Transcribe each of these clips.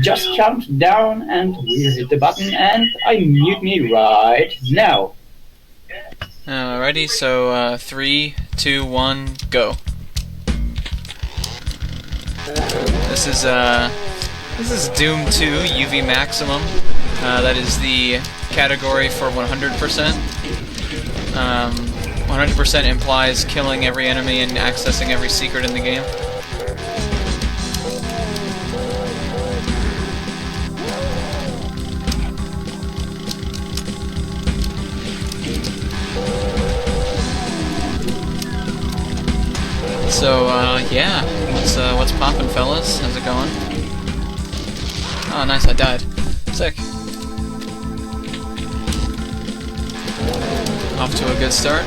just jump down and we'll hit the button and I mute me right now. Alrighty, so 3, 2, 1, go. This is Doom 2 UV Maximum. That is the category for 100%. 100% implies killing every enemy and accessing every secret in the game. So, yeah, what's poppin', fellas? How's it going? Oh, nice, I died. Sick. Off to a good start.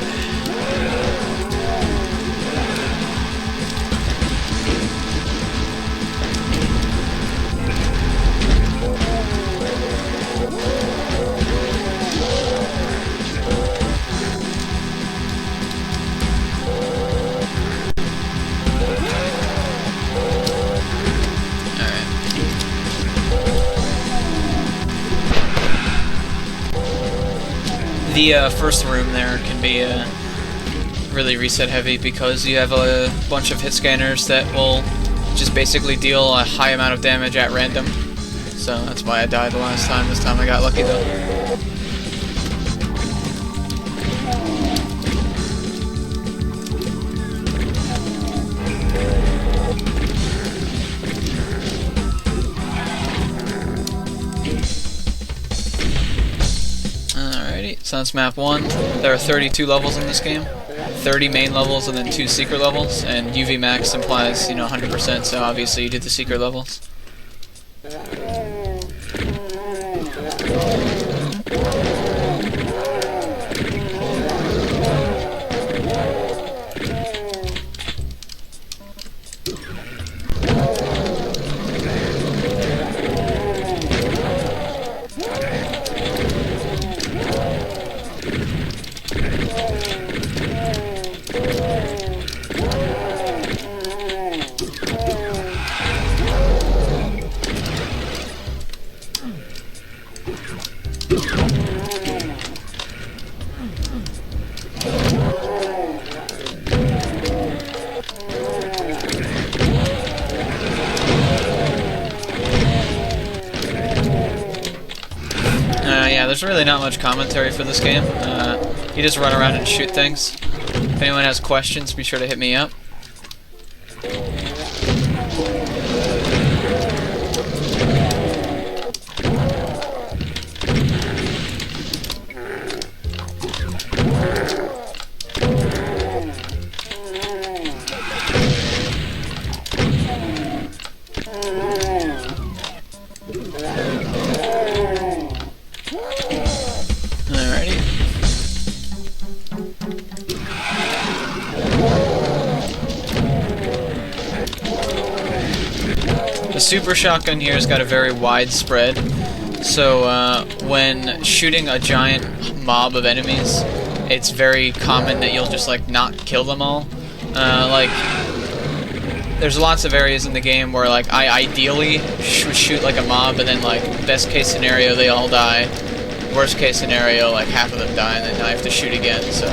The first room there can be really reset heavy because you have a bunch of hit scanners that will just basically deal a high amount of damage at random. So that's why I died the last time. This time I got lucky though. So that's map 1. There are 32 levels in this game. 30 main levels and then 2 secret levels. And UV Max implies, 100%, so obviously you did the secret levels. Yeah, there's really not much commentary for this game. You just run around and shoot things. If anyone has questions, be sure to hit me up. The super shotgun here has got a very wide spread, so when shooting a giant mob of enemies, it's very common that you'll just not kill them all. There's lots of areas in the game where I ideally shoot a mob and then best case scenario they all die, worst case scenario half of them die and then I have to shoot again. So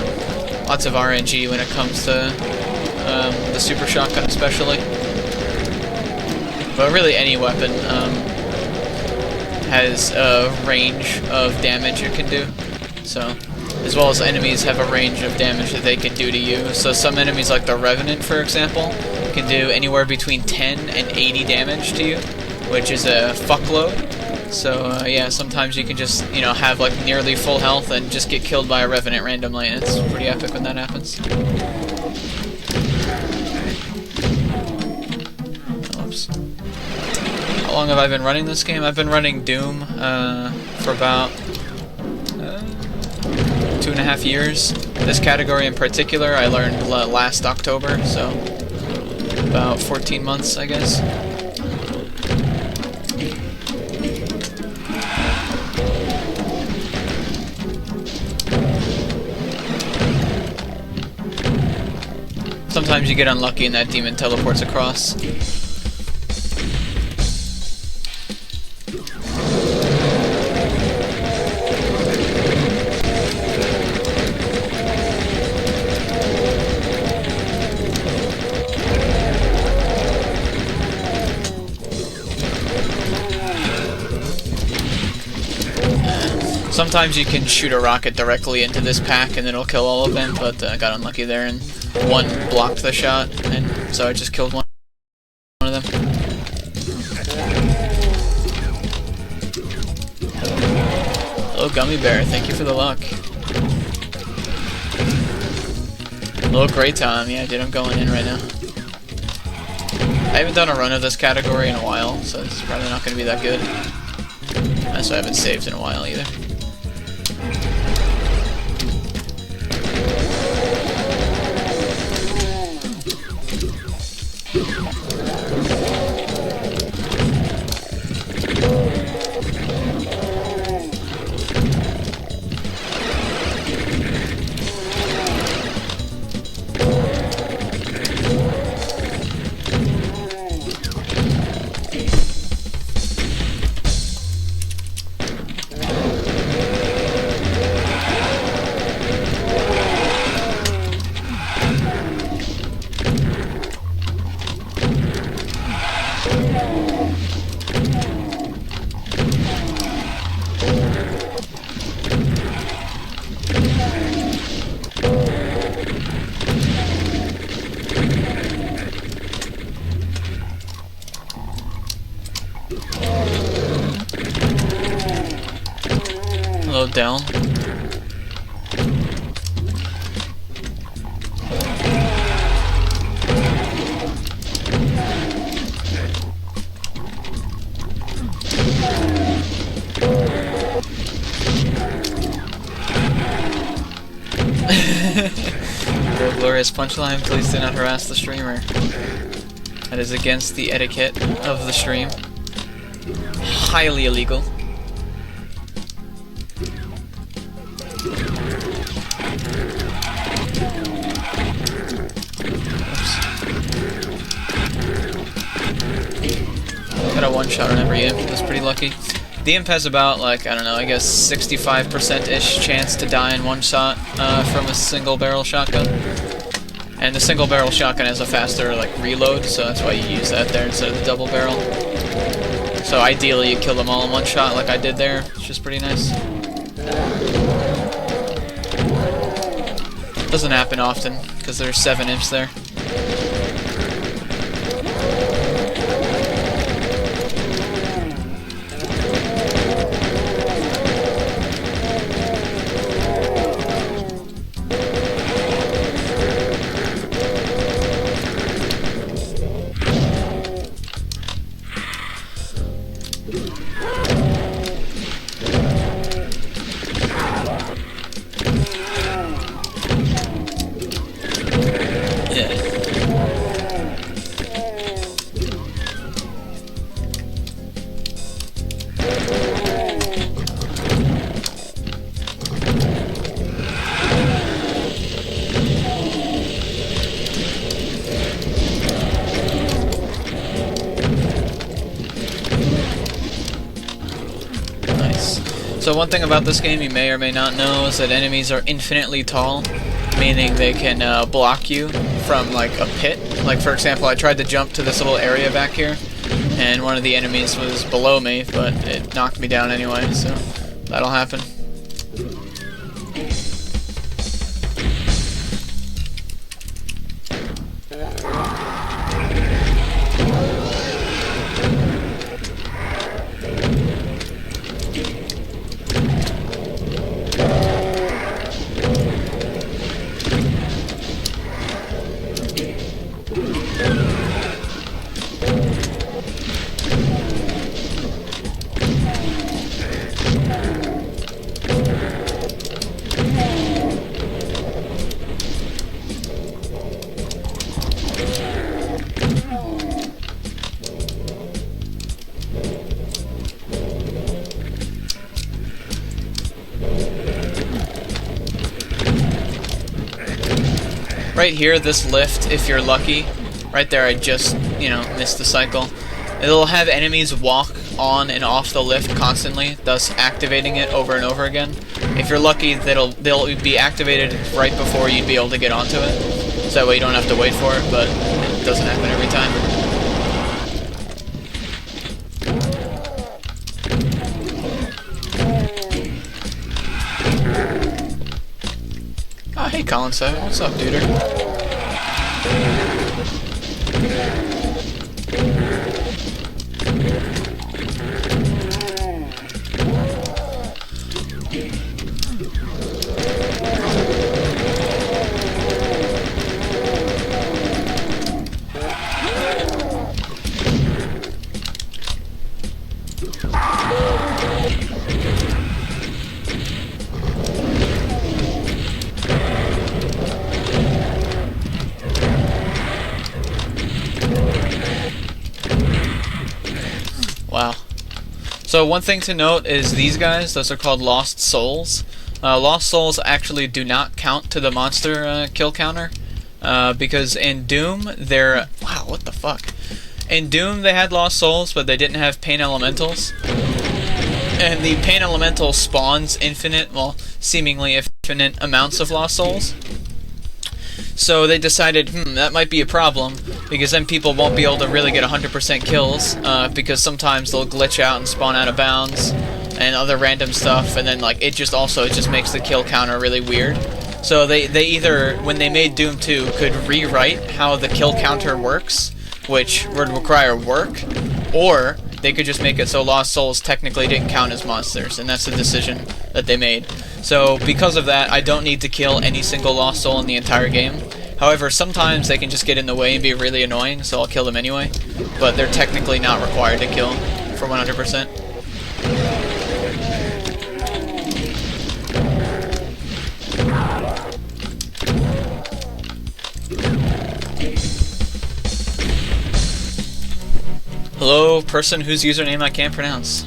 lots of RNG when it comes to the super shotgun especially. But really any weapon has a range of damage it can do. So, as well as enemies have a range of damage that they can do to you. So some enemies like the Revenant, for example, can do anywhere between 10 and 80 damage to you, which is a fuckload. So yeah, sometimes you can just, have nearly full health and just get killed by a Revenant randomly, and it's pretty epic when that happens. Oops. How long have I been running this game? I've been running Doom for about 2.5 years. This category in particular I learned last October, so about 14 months, I guess. Sometimes you get unlucky and that demon teleports across. Sometimes you can shoot a rocket directly into this pack and it'll kill all of them, but I got unlucky there and one blocked the shot, and so I just killed one of them. Hello, Gummy Bear, thank you for the luck. Hello, Great Time, yeah dude, I'm going in right now. I haven't done a run of this category in a while, so it's probably not going to be that good. So I haven't saved in a while either. Hello, down. Your glorious punchline, please do not harass the streamer. That is against the etiquette of the stream. Highly illegal. Got a one-shot on every imp, that's pretty lucky. The imp has about, like, I don't know, I guess 65%-ish chance to die in one shot from a single barrel shotgun. And the single barrel shotgun has a faster, like, reload, so that's why you use that there instead of the double barrel. So ideally you kill them all in one shot like I did there, which is pretty nice. Doesn't happen often, because there's 7 imps there. So one thing about this game you may or may not know is that enemies are infinitely tall, meaning they can block you from like a pit. Like for example, I tried to jump to this little area back here, and one of the enemies was below me, but it knocked me down anyway, so that'll happen. Right here, this lift, if you're lucky, right there I just, missed the cycle. It'll have enemies walk on and off the lift constantly, thus activating it over and over again. If you're lucky, they'll be activated right before you'd be able to get onto it. So that way you don't have to wait for it, but it doesn't happen every time. Hey, Colin 7, what's up, duder? Wow. So one thing to note is these guys, those are called Lost Souls. Lost Souls actually do not count to the monster kill counter, because in Doom, they're... Wow, what the fuck? In Doom, they had Lost Souls, but they didn't have Pain Elementals. And the Pain Elemental spawns infinite, well, seemingly infinite amounts of Lost Souls. So they decided, that might be a problem, because then people won't be able to really get 100% kills, because sometimes they'll glitch out and spawn out of bounds, and other random stuff, and then like it just makes the kill counter really weird. So they either, when they made Doom 2, could rewrite how the kill counter works, which would require work, or they could just make it so Lost Souls technically didn't count as monsters, and that's the decision that they made. So because of that, I don't need to kill any single Lost Soul in the entire game. However, sometimes they can just get in the way and be really annoying, so I'll kill them anyway. But they're technically not required to kill for 100%. Hello, person whose username I can't pronounce.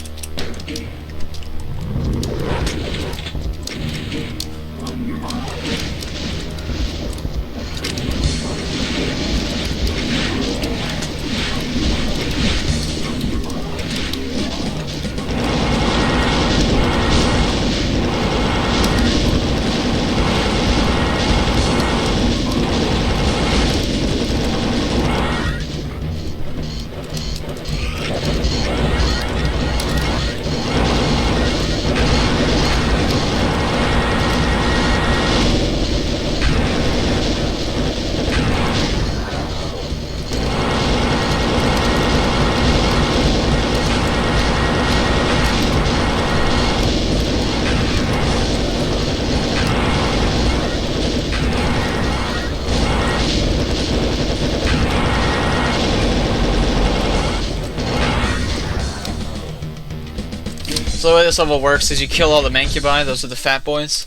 So the way this level works is you kill all the Mancubi, those are the fat boys,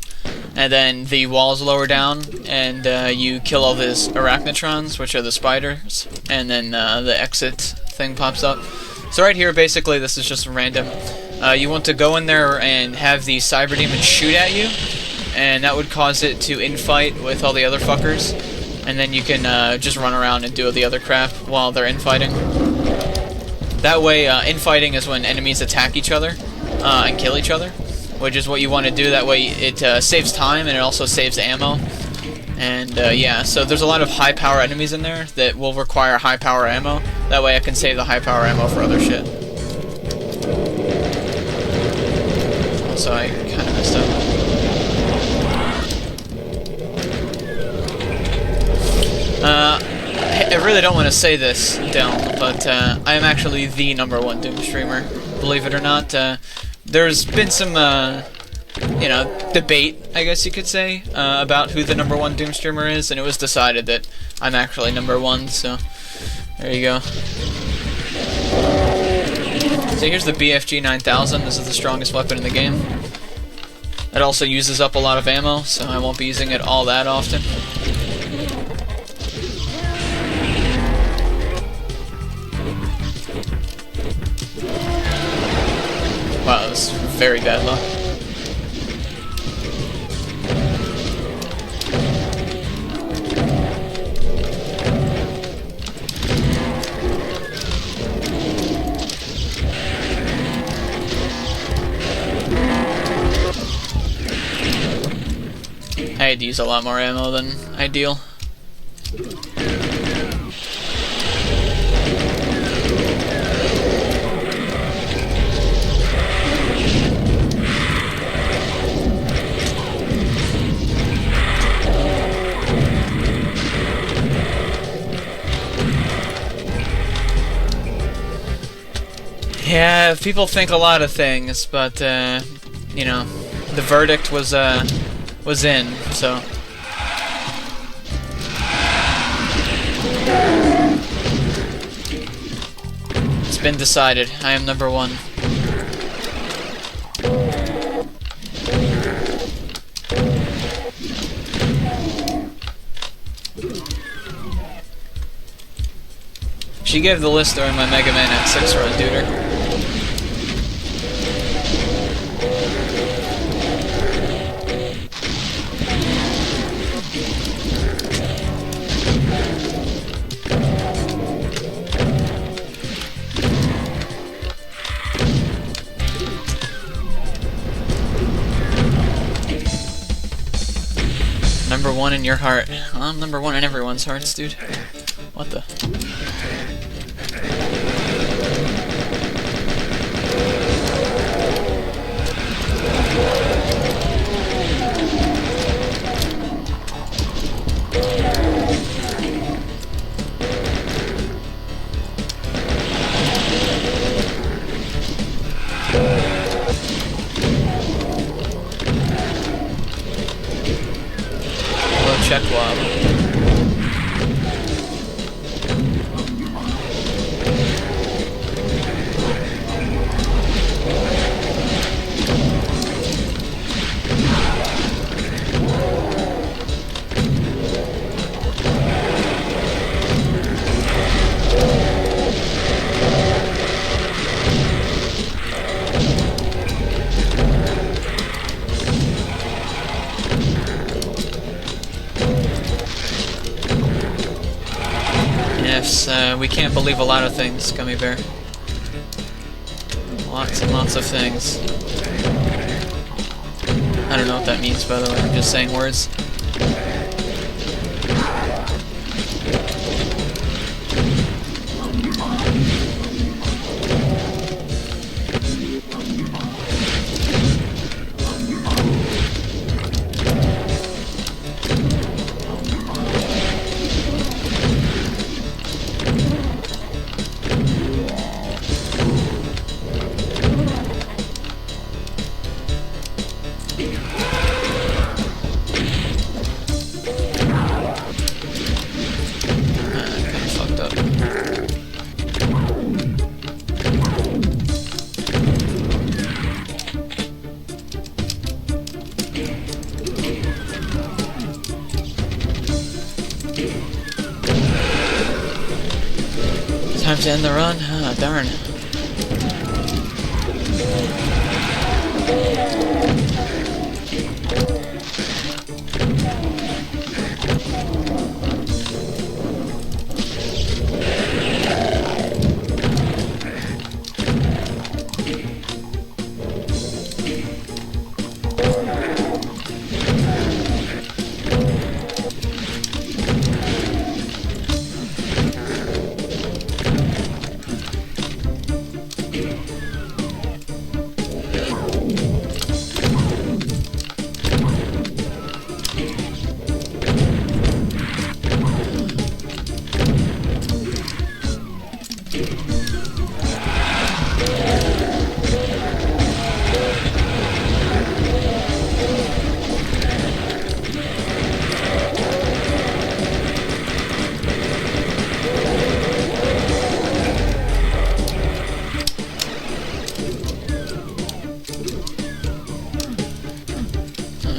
and then the walls lower down, and you kill all these Arachnotrons, which are the spiders, and then the exit thing pops up. So right here, basically, this is just random. You want to go in there and have the CyberDemon shoot at you, and that would cause it to infight with all the other fuckers, and then you can just run around and do the other crap while they're infighting. That way, infighting is when enemies attack each other and kill each other, which is what you want to do. That way it saves time and it also saves ammo. And yeah, so there's a lot of high power enemies in there that will require high power ammo. That way I can save the high power ammo for other shit. So I kind of messed up. I really don't want to say this, Dylan, but I am actually the #1 Doom streamer, believe it or not. There's been some, you know, debate, I guess you could say, about who the #1 Doom streamer is, and it was decided that I'm actually #1, so there you go. So here's the BFG 9000. This is the strongest weapon in the game. It also uses up a lot of ammo, so I won't be using it all that often. Wow, that was very bad luck. I had to use a lot more ammo than ideal. Yeah, people think a lot of things, but you know, the verdict was in, so. It's been decided. I am number one. She gave the list during my Mega Man X6 run, duder. Number one in your heart. Well, I'm number one in everyone's hearts, dude. What the? Check wob. Yes, we can't believe a lot of things, Gummy Bear. Lots and lots of things. I don't know what that means, by the way, I'm just saying words. Time to end the run? Ah, darn.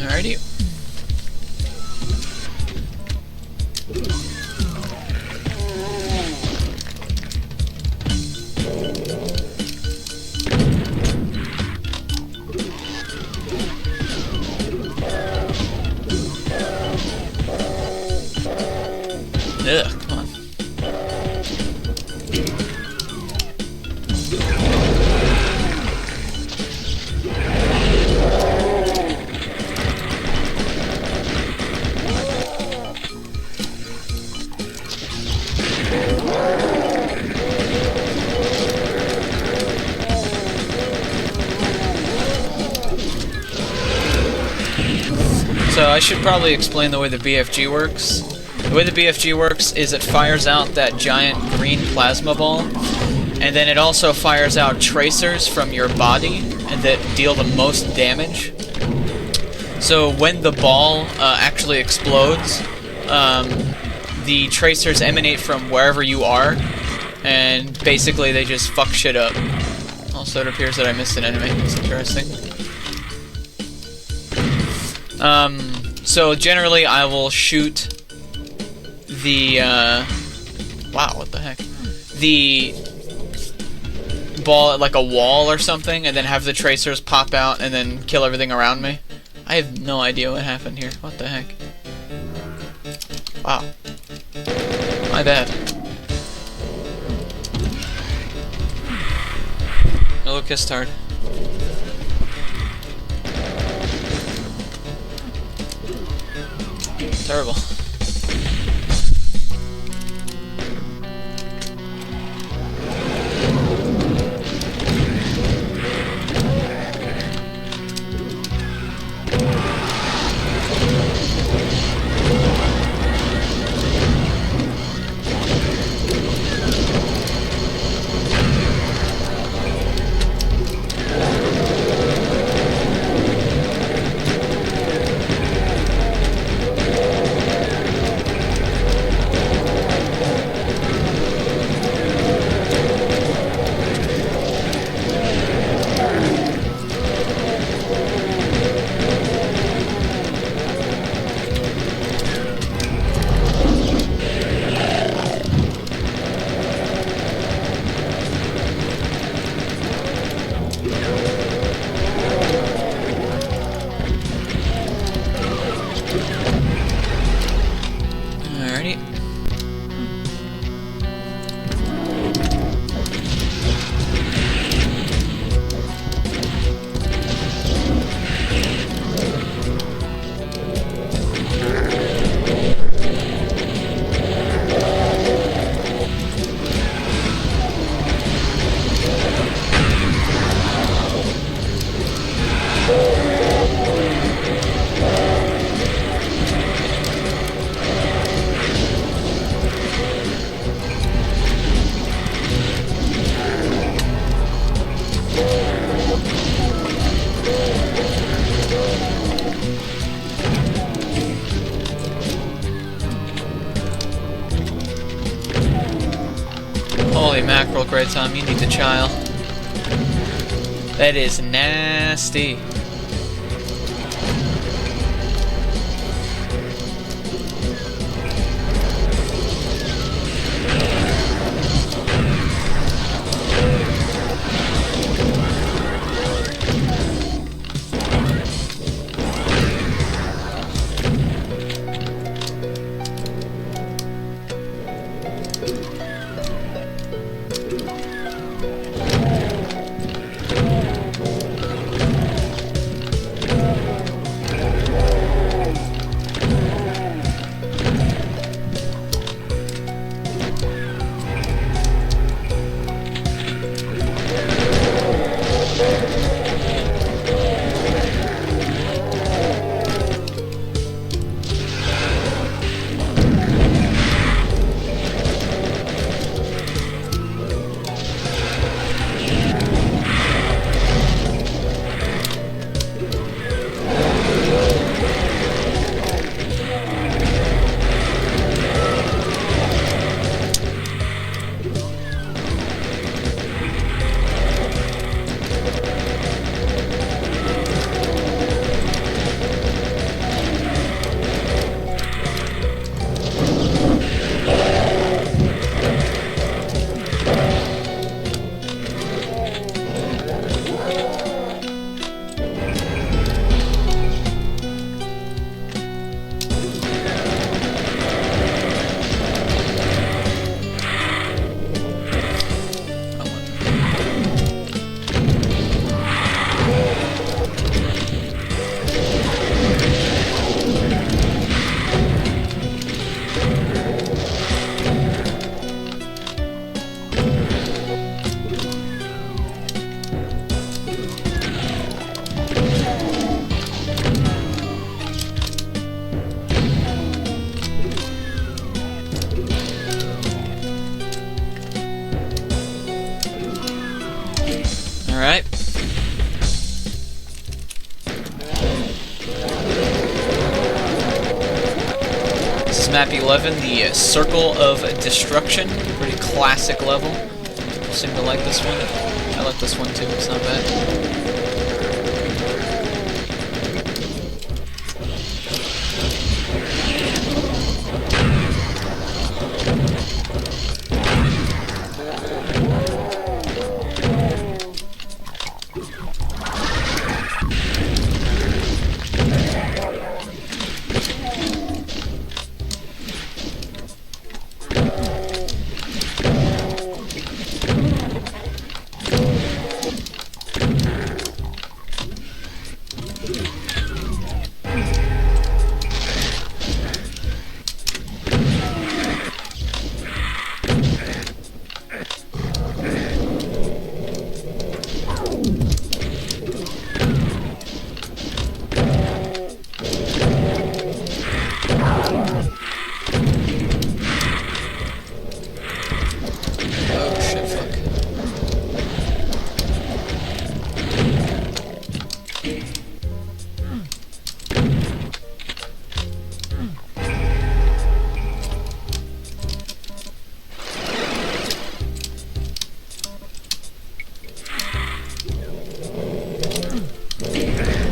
Alrighty. Ugh, come on. So I should probably explain the way the BFG works. The way the BFG works is it fires out that giant green plasma ball, and And then it also fires out tracers from your body and that deal the most damage. So when the ball actually explodes, the tracers emanate from wherever you are, and basically they just fuck shit up. Also, it appears that I missed an enemy. That's interesting. So generally I will shoot the, wow, what the heck? The ball at like a wall or something, and then have the tracers pop out and then kill everything around me. I have no idea what happened here. What the heck? Wow. My bad. Hello, Kistard. Terrible. Holy mackerel, Great Tom, you need the child. That is nasty. is map 11, the Circle of Destruction. Pretty classic level. People seem to like this one. I like this one too, it's not bad.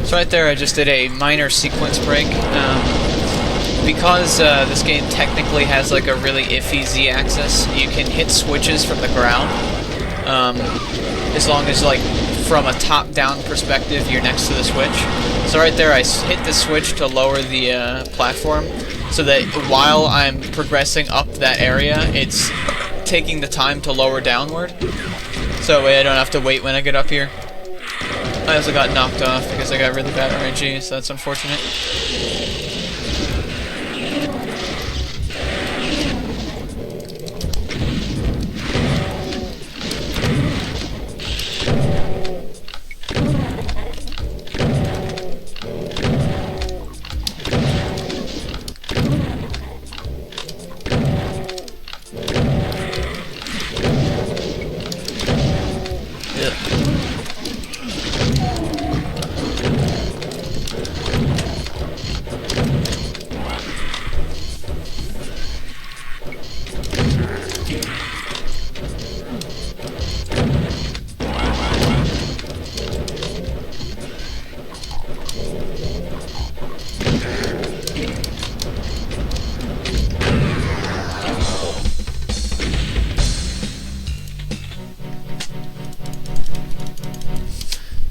So right there I just did a minor sequence break. Because this game technically has like a really iffy Z-axis, you can hit switches from the ground. As long as like from a top-down perspective you're next to the switch. So right there I hit the switch to lower the platform, so that while I'm progressing up that area, it's taking the time to lower downward. So that way I don't have to wait when I get up here. I also got knocked off because I got really bad RNG, so that's unfortunate.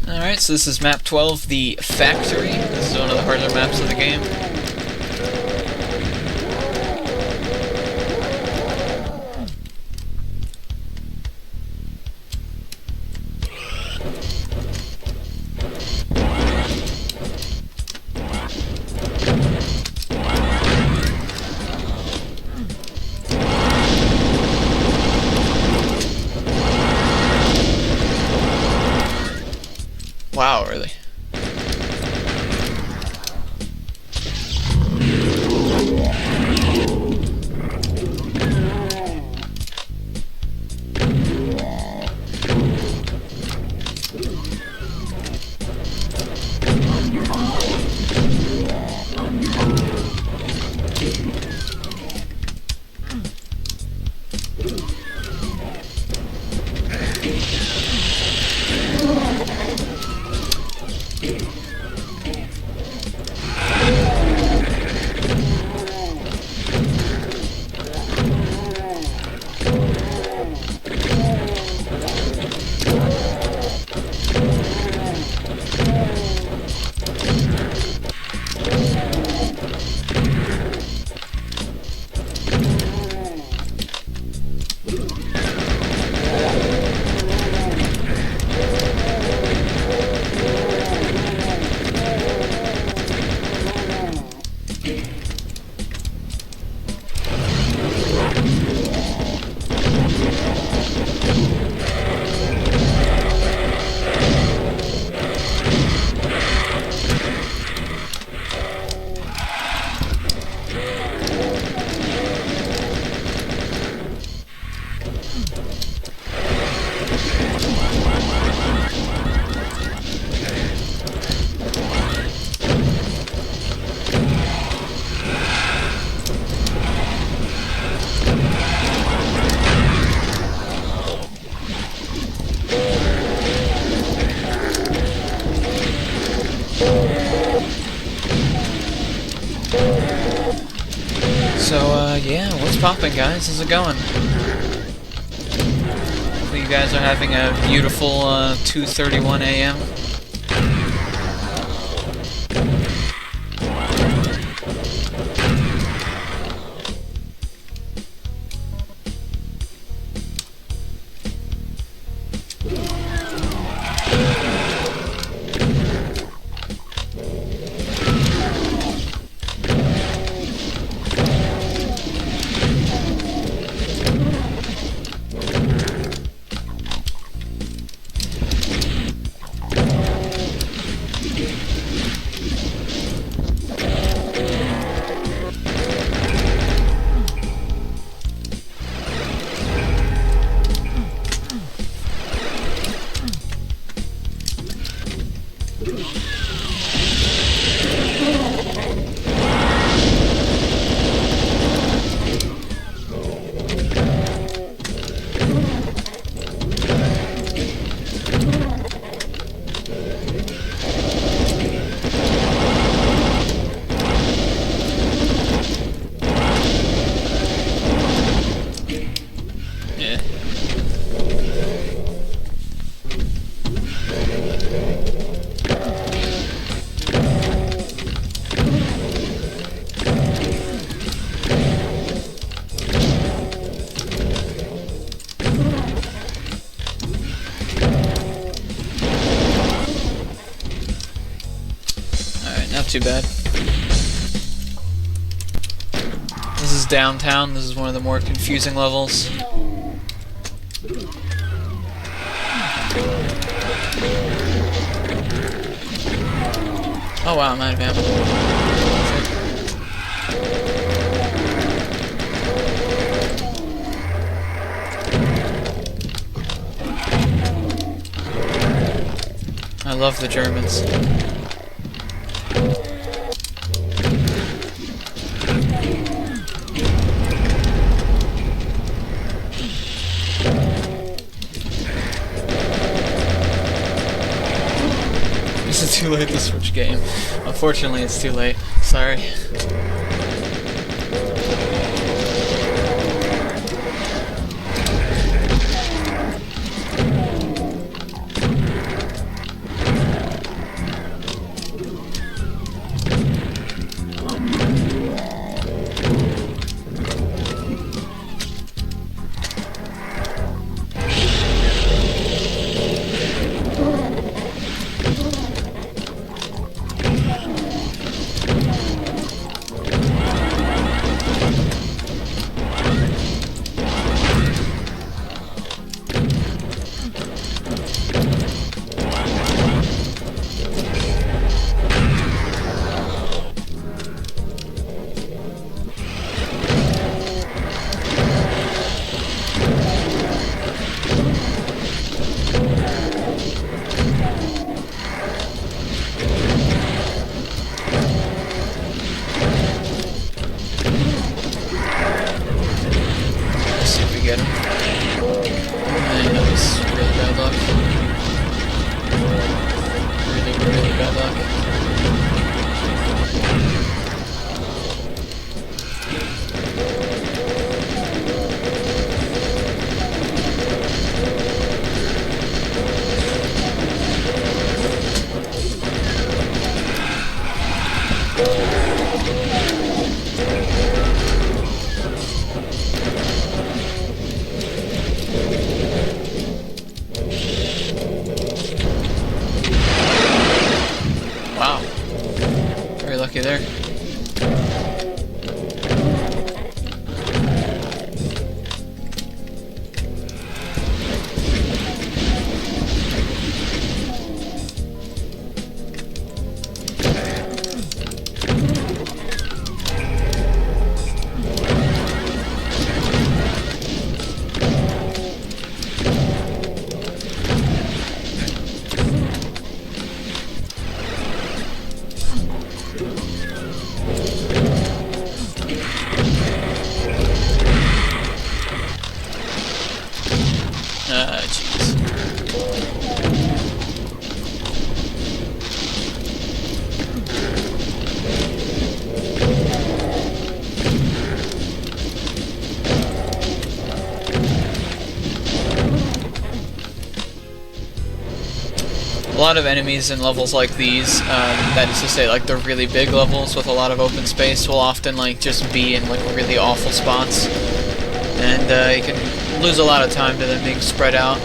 Alright, so this is map 12, the Factory. This is one of the harder maps of the game. Wow, really? Yeah, what's poppin', guys? How's it going? Hopefully you guys are having a beautiful 2:31 a.m. Not too bad. This is downtown. This is one of the more confusing levels. Oh wow, I'm out of ammo. I love the Germans. It's too late to switch game. Unfortunately, it's too late. Sorry. Get him. Man, that was really bad luck. Really bad luck. lot of enemies in levels like these, that is to say, like the really big levels with a lot of open space, will often like just be in like really awful spots, and you can lose a lot of time to them being spread out.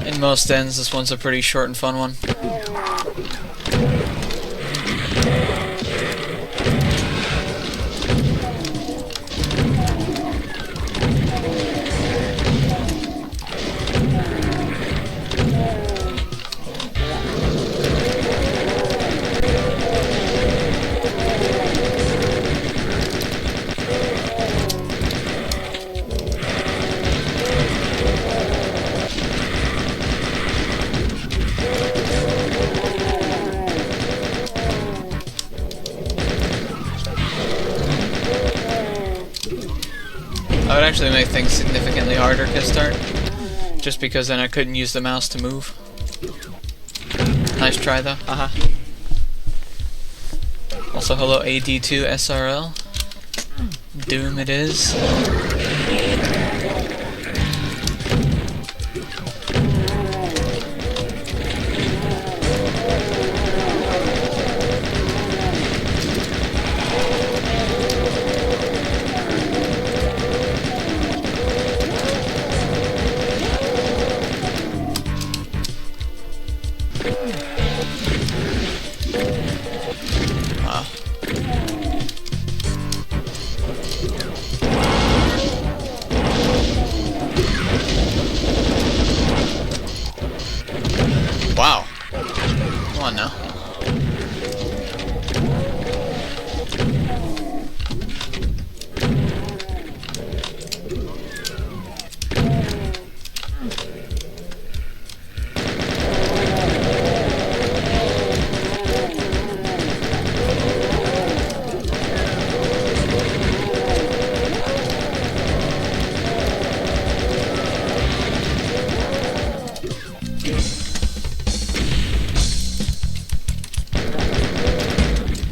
In most ends, this one's a pretty short and fun one. I would actually make things significantly harder to start, just because then I couldn't use the mouse to move. Nice try though, haha. Also hello AD2 SRL. Doom it is. Wow. Come on now.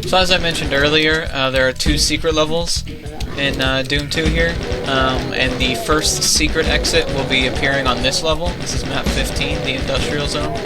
So as I mentioned earlier, there are 2 secret levels in Doom 2 here, and the first secret exit will be appearing on this level. This is map 15, the industrial zone.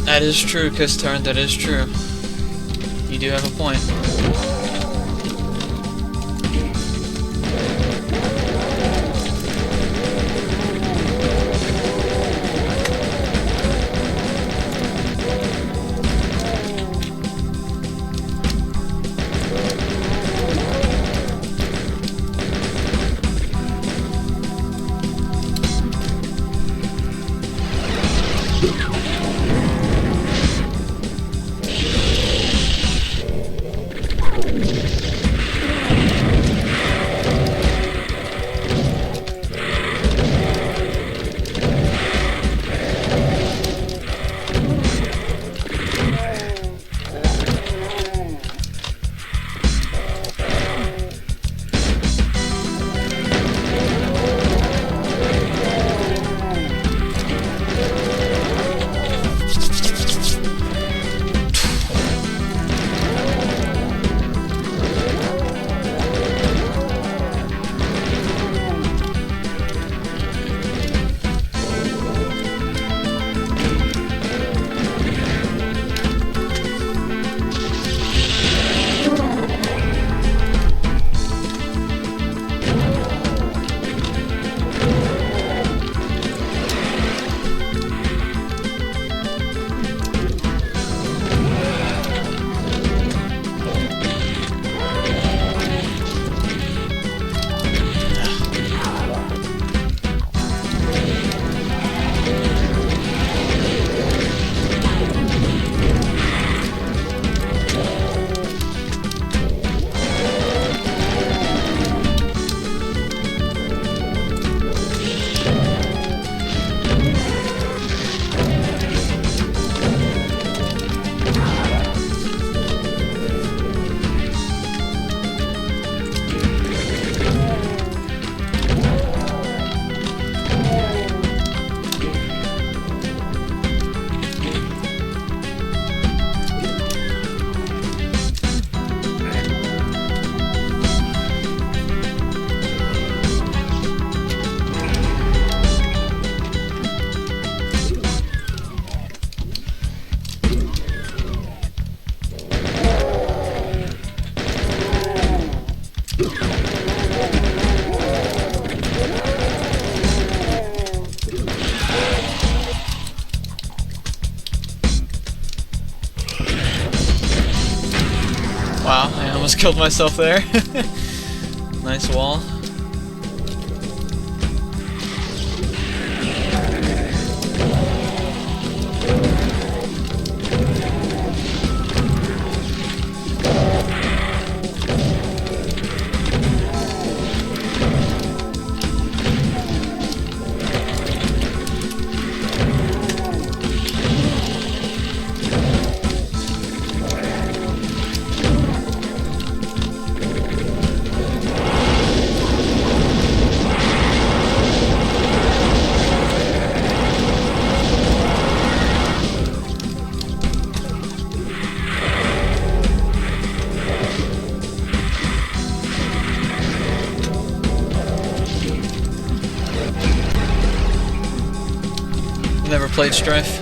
That is true, Kistarn, that is true. You do have a point. Wow, I almost killed myself there. Nice wall. Never played Strife.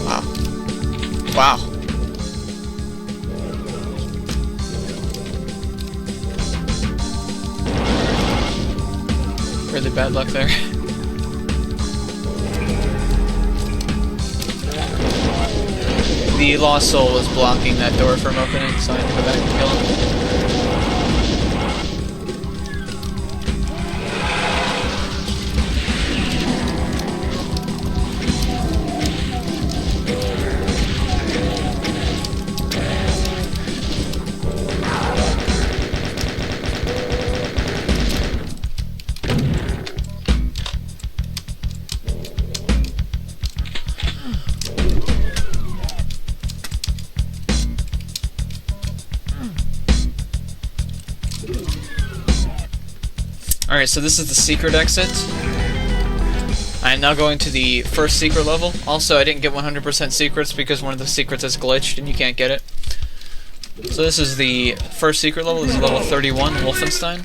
Wow. Wow. Really bad luck there. The Lost Soul was blocking that door from opening, so I had to go back and kill him. Alright, so this is the secret exit. I am now going to the first secret level. Also, I didn't get 100% secrets because one of the secrets is glitched and you can't get it. So this is the first secret level. This is level 31, Wolfenstein.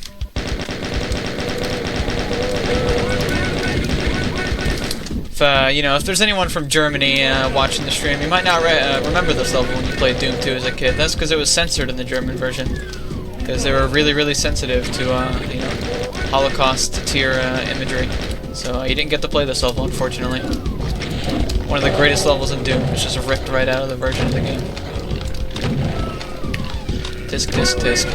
If there's anyone from Germany watching the stream, you might not remember this level when you played Doom 2 as a kid. That's because it was censored in the German version. Because they were really, really sensitive to, Holocaust tier imagery. So you didn't get to play this level, unfortunately. One of the greatest levels in Doom. It's just ripped right out of the version of the game. Tisk, tisk, tisk.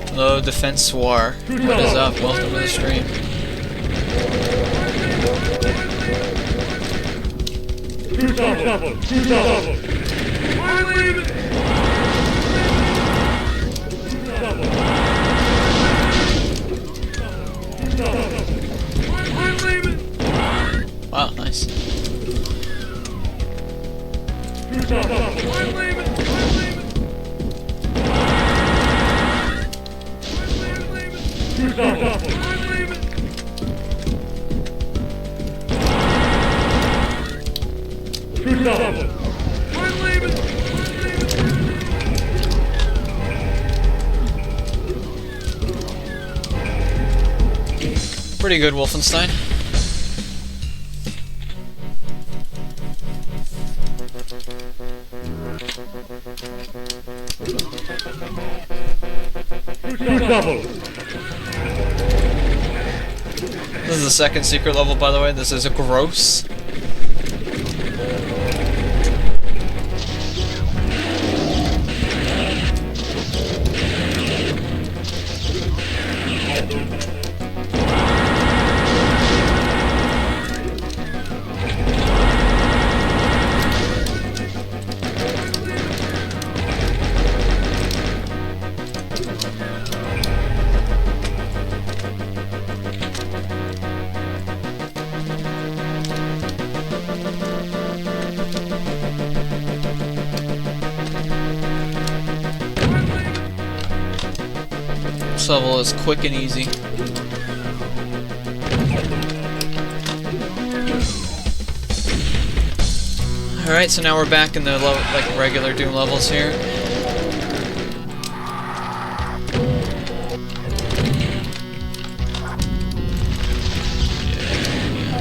Hello, Defense War. What is up? Welcome to the stream. Wow, nice. Pretty good, Wolfenstein. This is the second secret level, by the way. This is a gross. This level is quick and easy. Alright, so now we're back in the like regular Doom levels here.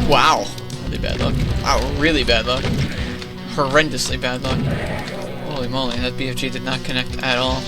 Wow. Really bad luck. Wow, really bad luck. Horrendously bad luck. Holy moly, that BFG did not connect at all.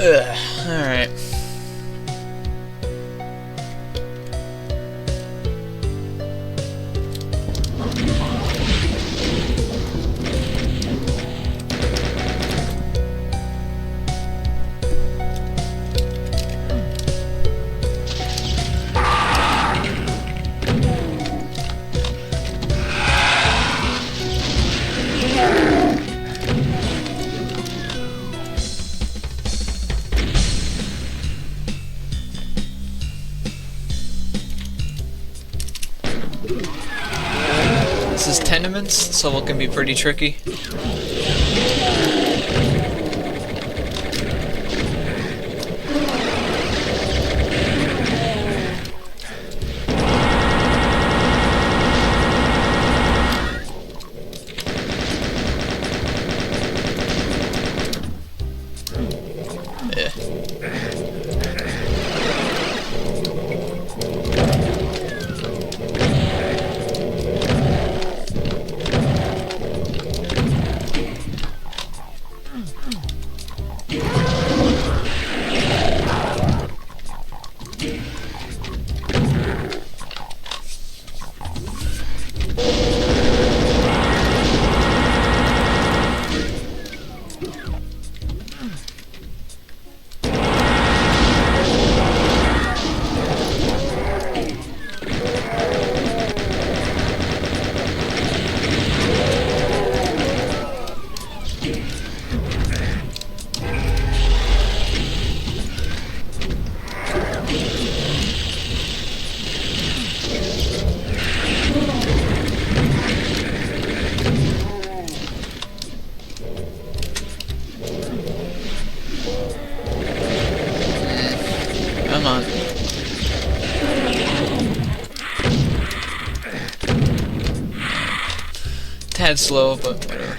Alright. This is Tenements, so it can be pretty tricky. tad slow, but whatever.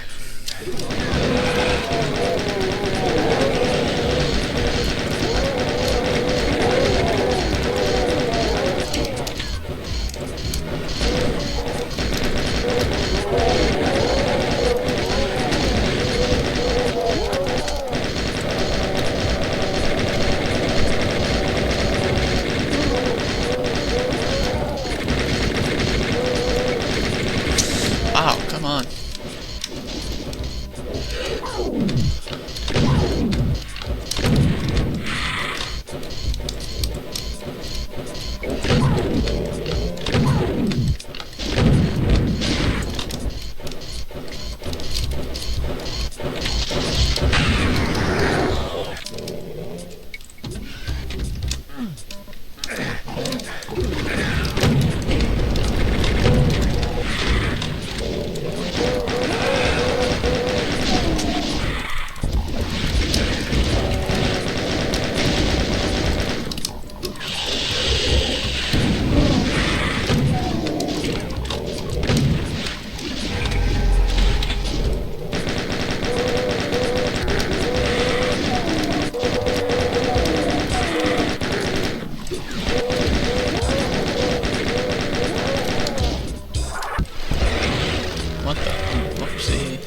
Ow, come on. What the? Whoopsie.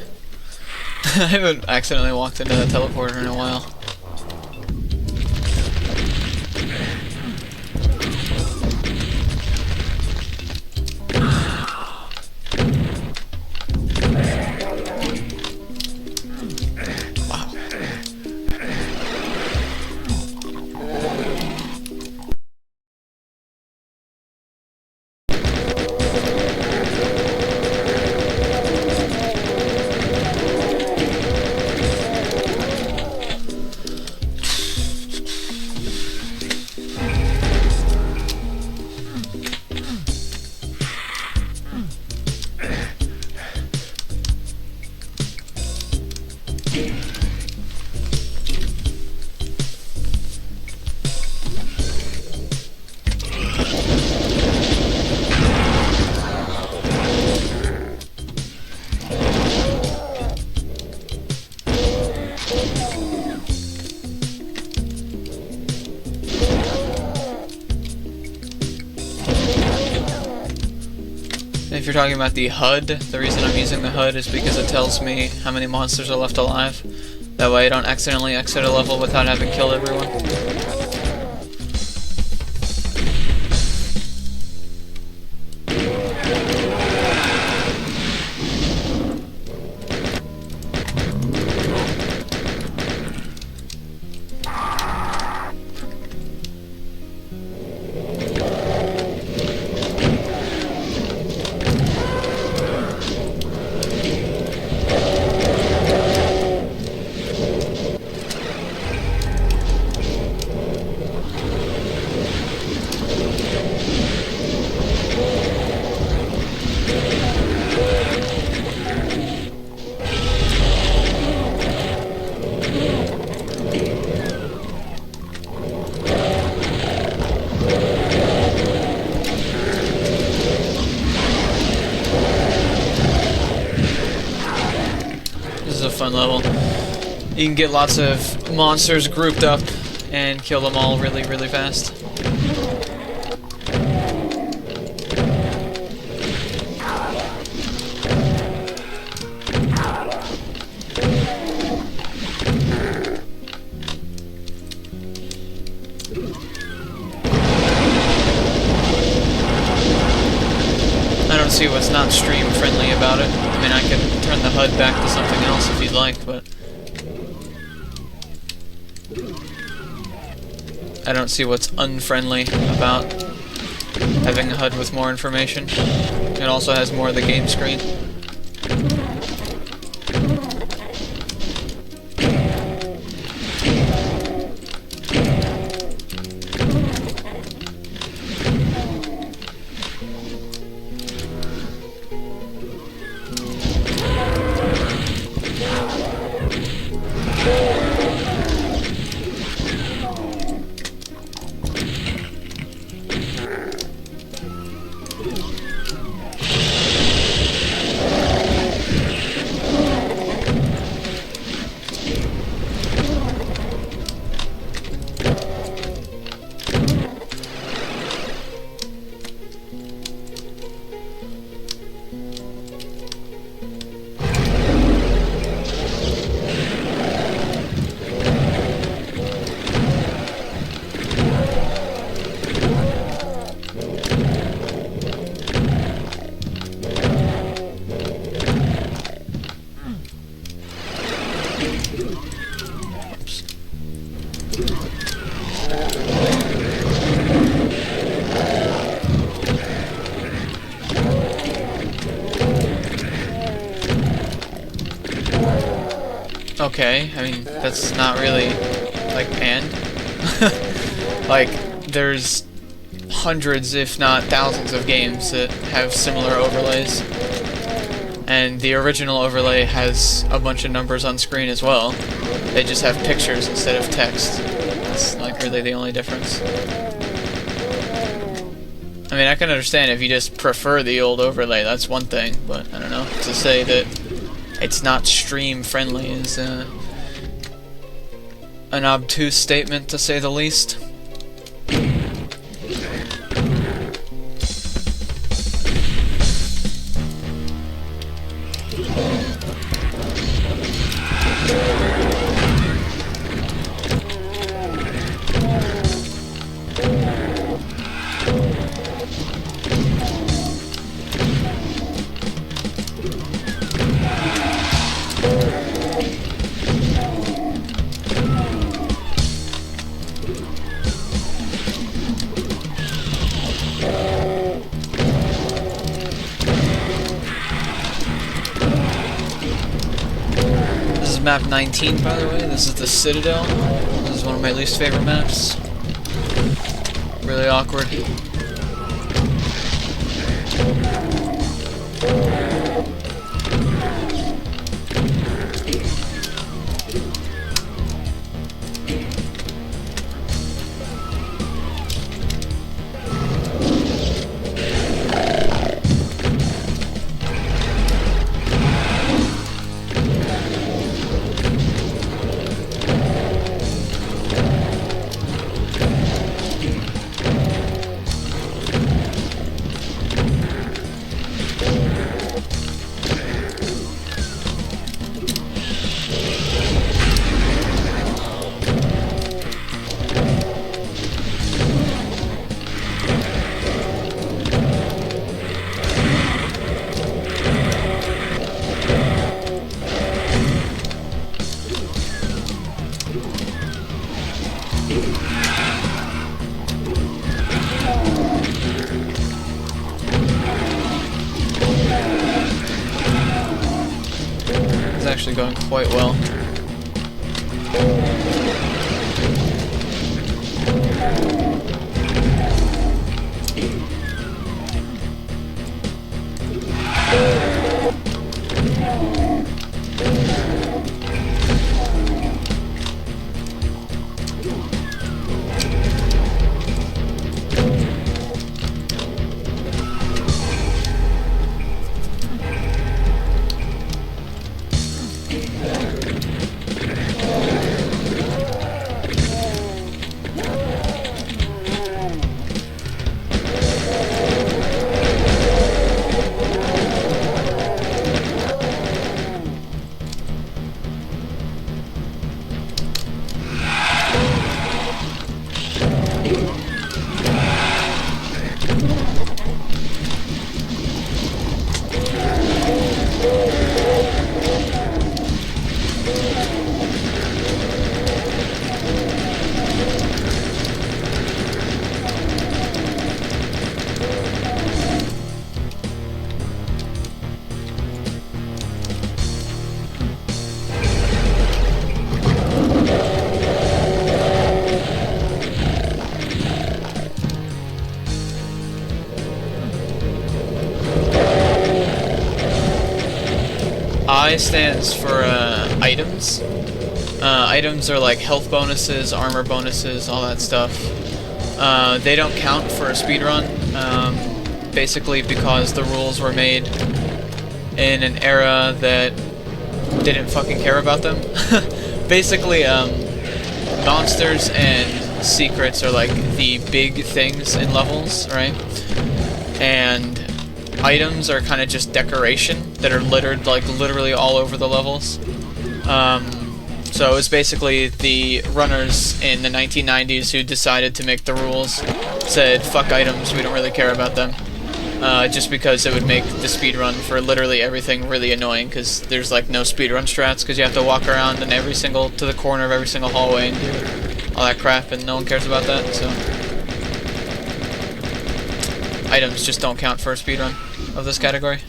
I haven't accidentally walked into the teleporter in a while. If you're talking about the HUD, the reason I'm using the HUD is because it tells me how many monsters are left alive. That way I don't accidentally exit a level without having killed everyone. A fun level. You can get lots of monsters grouped up and kill them all really, really fast. I don't see what's not stream friendly about it. I mean, I could turn the HUD back to something else if you'd like, but I don't see what's unfriendly about having a HUD with more information. It also has more of the game screen. okay. I mean, that's not really, like, and. Like, there's hundreds, if not thousands, of games that have similar overlays. And the original overlay has a bunch of numbers on screen as well. They just have pictures instead of text. That's, like, really the only difference. I mean, I can understand if you just prefer the old overlay, that's one thing, but I don't know. To say that it's not stream friendly is an obtuse statement, to say the least. Map 19, by the way. This is the Citadel. This is one of my least favorite maps. Really awkward. Actually going quite well. I stands for items. Items are like health bonuses, armor bonuses, all that stuff. They don't count for a speedrun, basically because the rules were made in an era that didn't fucking care about them. Basically, monsters and secrets are like the big things in levels, right? And items are kind of just decoration that are littered like literally all over the levels. So it was basically the runners in the 1990s who decided to make the rules, said fuck items, we don't really care about them, just because it would make the speedrun for literally everything really annoying, because there's like no speedrun strats, because you have to walk around in to the corner of every single hallway and do all that crap, and no one cares about that, so items just don't count for a speedrun of this category.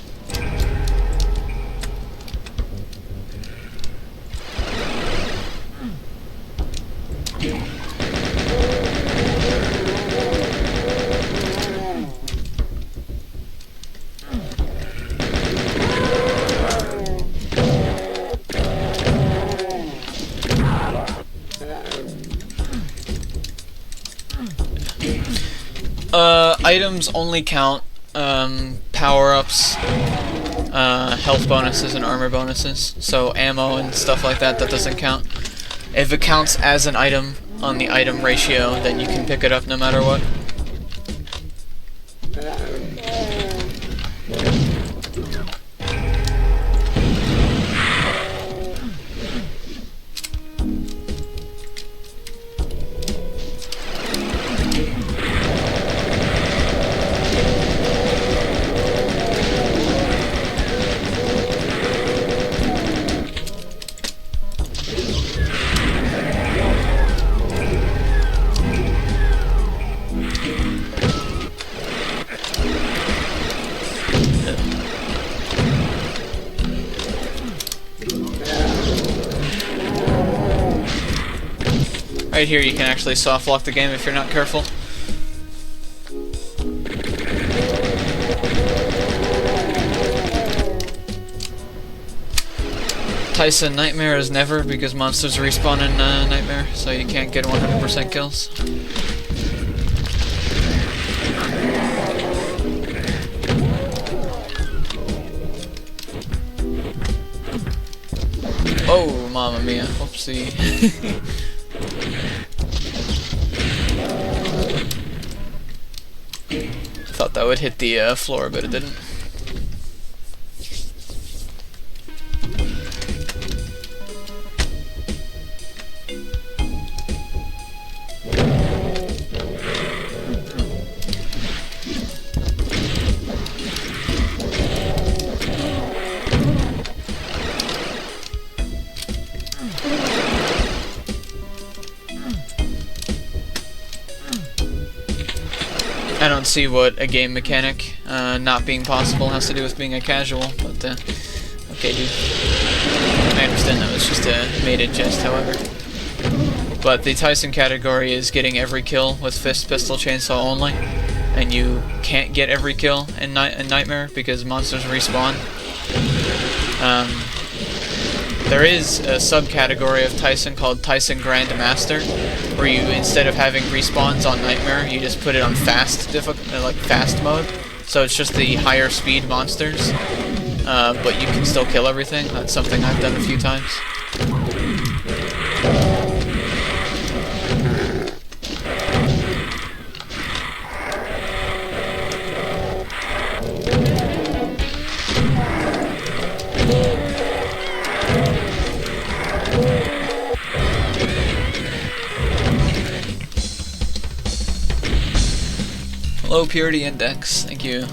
items only count power-ups, health bonuses, and armor bonuses. So ammo and stuff like that, that doesn't count. If it counts as an item on the item ratio, then you can pick it up no matter what. Right here you can actually soft lock the game if you're not careful. Tyson Nightmare is never, because monsters respawn in Nightmare, so you can't get 100% kills. Oh, mamma mia. Oopsie. Thought that would hit the floor, but it didn't. I don't see what a game mechanic not being possible has to do with being a casual, but okay, dude. I understand that was just a made-in jest, however. But the Tyson category is getting every kill with fist, pistol, chainsaw only, and you can't get every kill in Nightmare because monsters respawn. There is a subcategory of Tyson called Tyson Grandmaster, where you, instead of having respawns on Nightmare, you just put it on fast mode. So it's just the higher speed monsters, but you can still kill everything. That's something I've done a few times. Low purity index, thank you.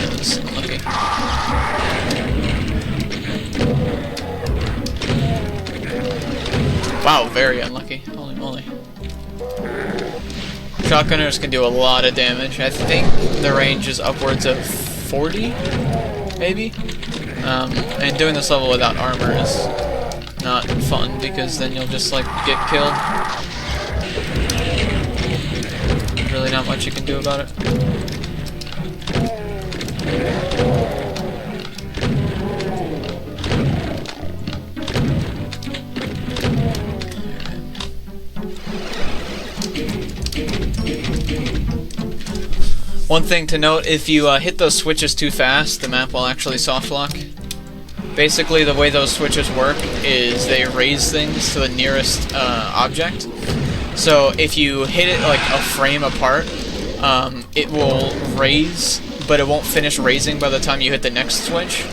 That's unlucky. Wow, very unlucky. Holy moly. Shotgunners can do a lot of damage. I think the range is upwards of 40, maybe? And doing this level without armor is not fun, because then you'll just, like, get killed. Really not much you can do about it. One thing to note, if you hit those switches too fast, the map will actually soft lock. Basically, the way those switches work is they raise things to the nearest object. So if you hit it like a frame apart, it will raise, but it won't finish raising by the time you hit the next switch.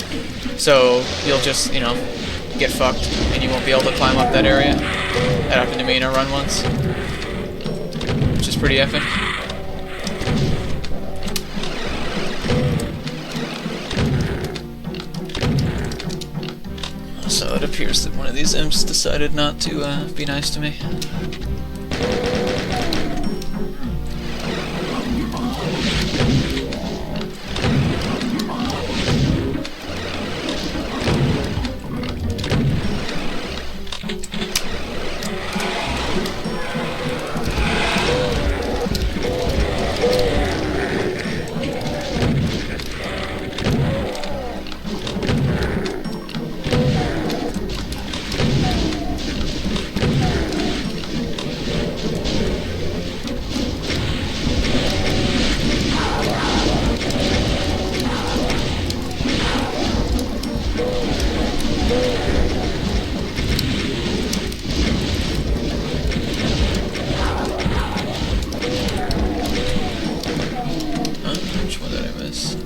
So you'll just, you know, get fucked, and you won't be able to climb up that area. That happened to me in a run once, which is pretty epic. So it appears that one of these imps decided not to be nice to me. is.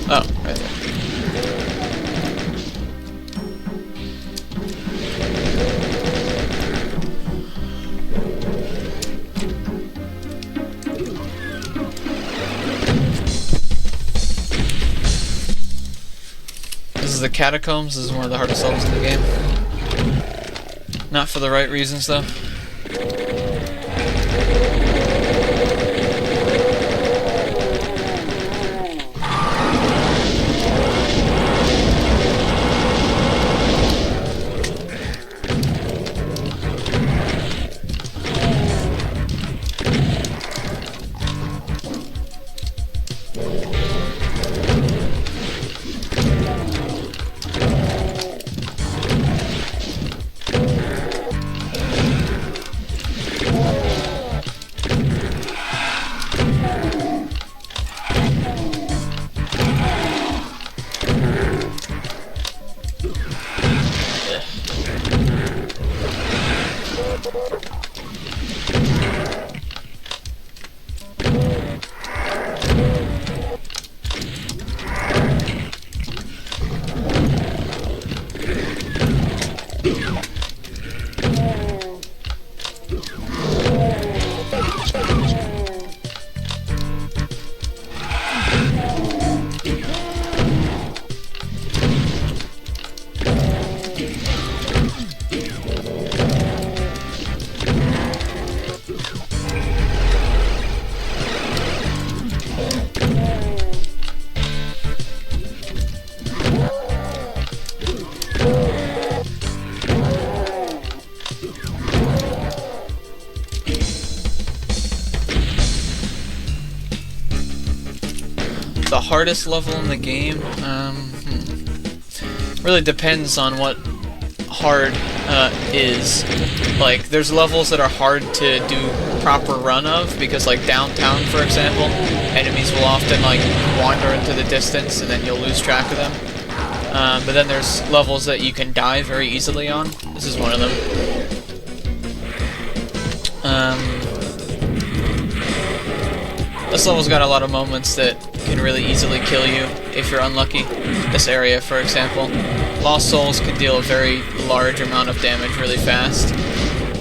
Oh, right there. This is the Catacombs. This is one of the hardest levels in the game. Not for the right reasons, though. The hardest level in the game, really depends on what hard is. Like, there's levels that are hard to do proper run of, because like downtown, for example, enemies will often like wander into the distance and then you'll lose track of them. But then there's levels that you can die very easily on. This is one of them. This level's got a lot of moments that can really easily kill you if you're unlucky. This area, for example. Lost Souls can deal a very large amount of damage really fast.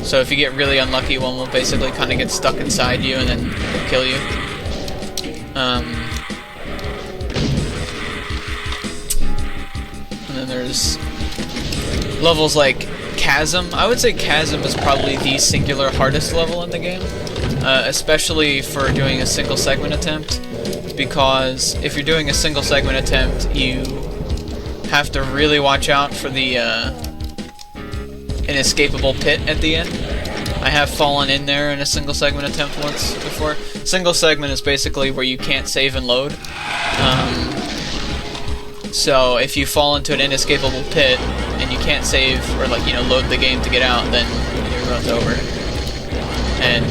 So if you get really unlucky, one will basically kind of get stuck inside you and then kill you. And then there's levels like Chasm. I would say Chasm is probably the singular hardest level in the game. Especially for doing a single segment attempt, because if you're doing a single segment attempt, you have to really watch out for the inescapable pit at the end. I have fallen in there in a single segment attempt once before. Single segment is basically where you can't save and load. So if you fall into an inescapable pit and you can't save or load the game to get out, then your run's over. And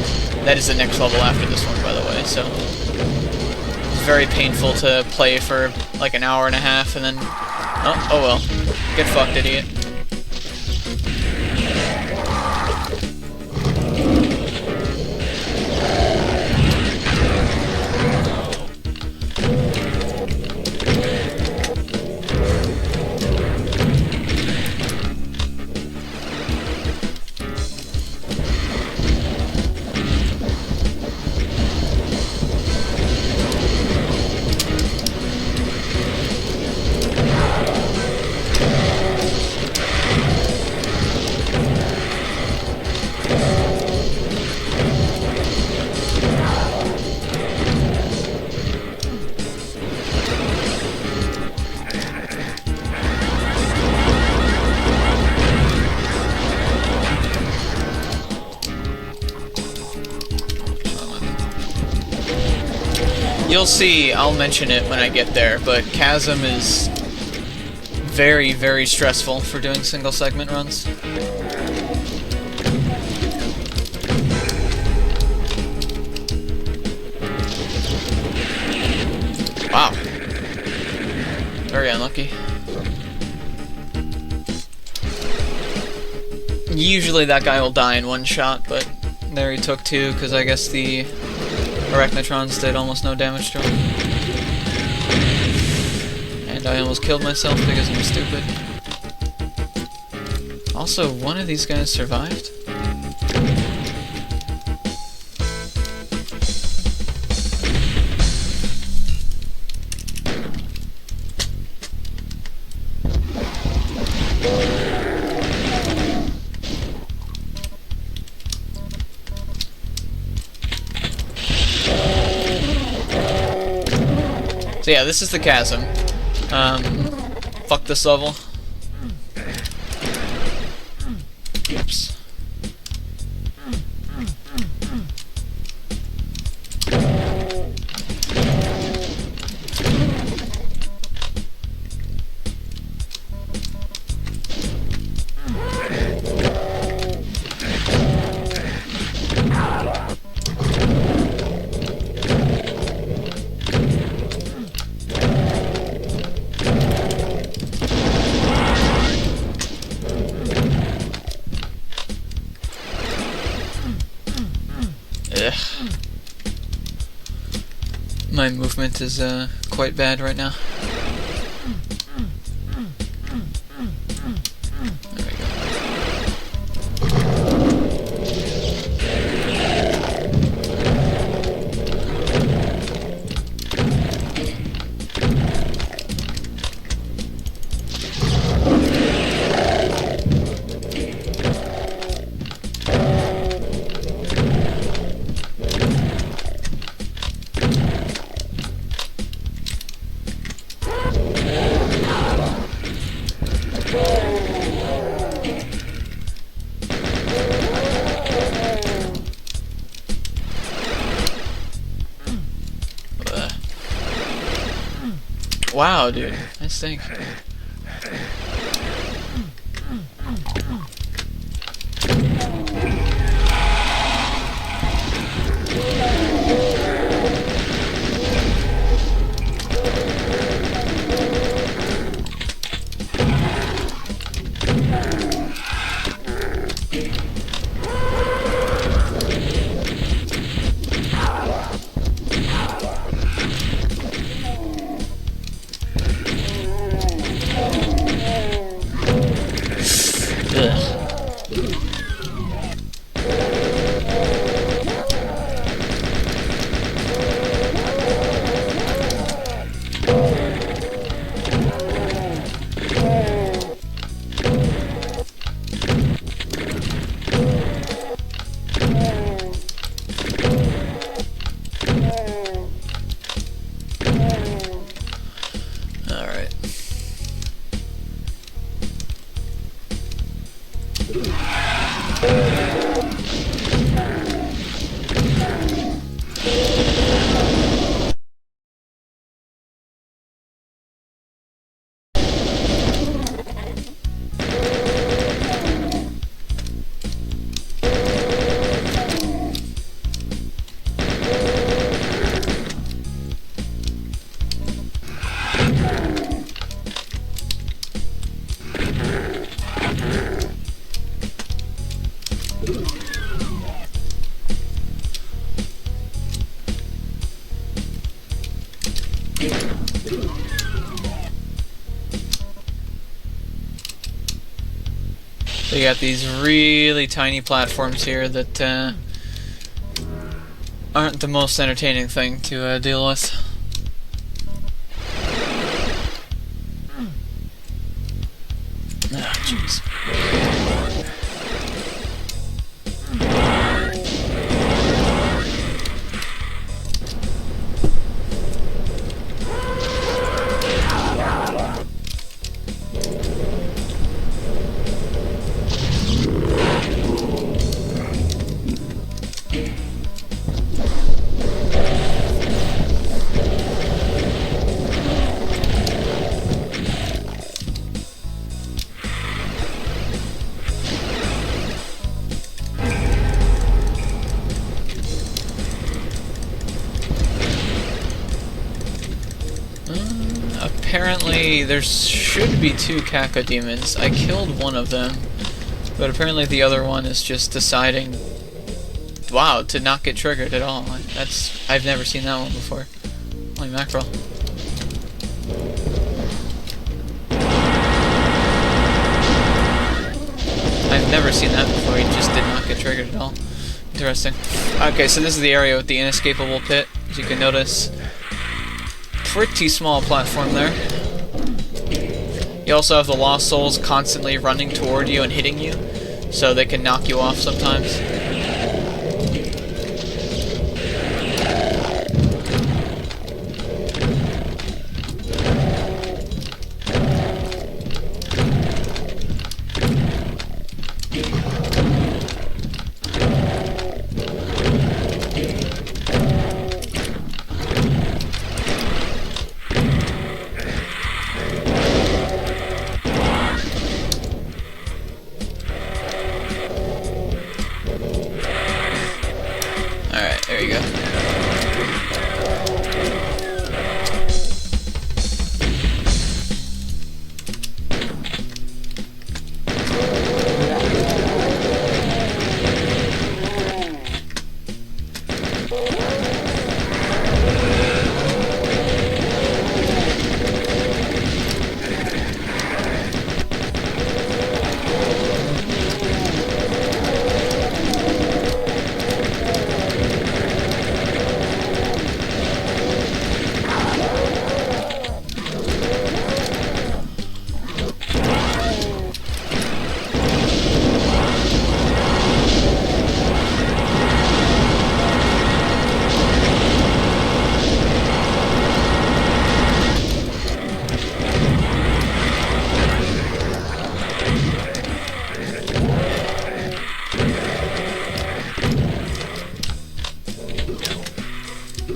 that is the next level after this one, by the way, so it's very painful to play for like an hour and a half and then... Oh well. Get fucked, idiot. You'll see, I'll mention it when I get there, but Chasm is very, very stressful for doing single segment runs. Wow. Very unlucky. Usually that guy will die in one shot, but there he took two, because I guess the Arachnotrons did almost no damage to him. And I almost killed myself because I'm stupid. Also, one of these guys survived? So yeah, this is the chasm. Fuck this level. Oops. My movement is quite bad right now. There we go. Wow, dude. Nice thing. So you got these really tiny platforms here that aren't the most entertaining thing to deal with. Ah, jeez. Apparently there should be 2 cacodemons. I killed one of them, but apparently the other one is just deciding wow, to not get triggered at all. I've never seen that one before. Holy mackerel. I've never seen that before. He just did not get triggered at all. Interesting. Okay, so this is the area with the inescapable pit. As you can notice, pretty small platform there. You also have the lost souls constantly running toward you and hitting you, so they can knock you off sometimes. There you go.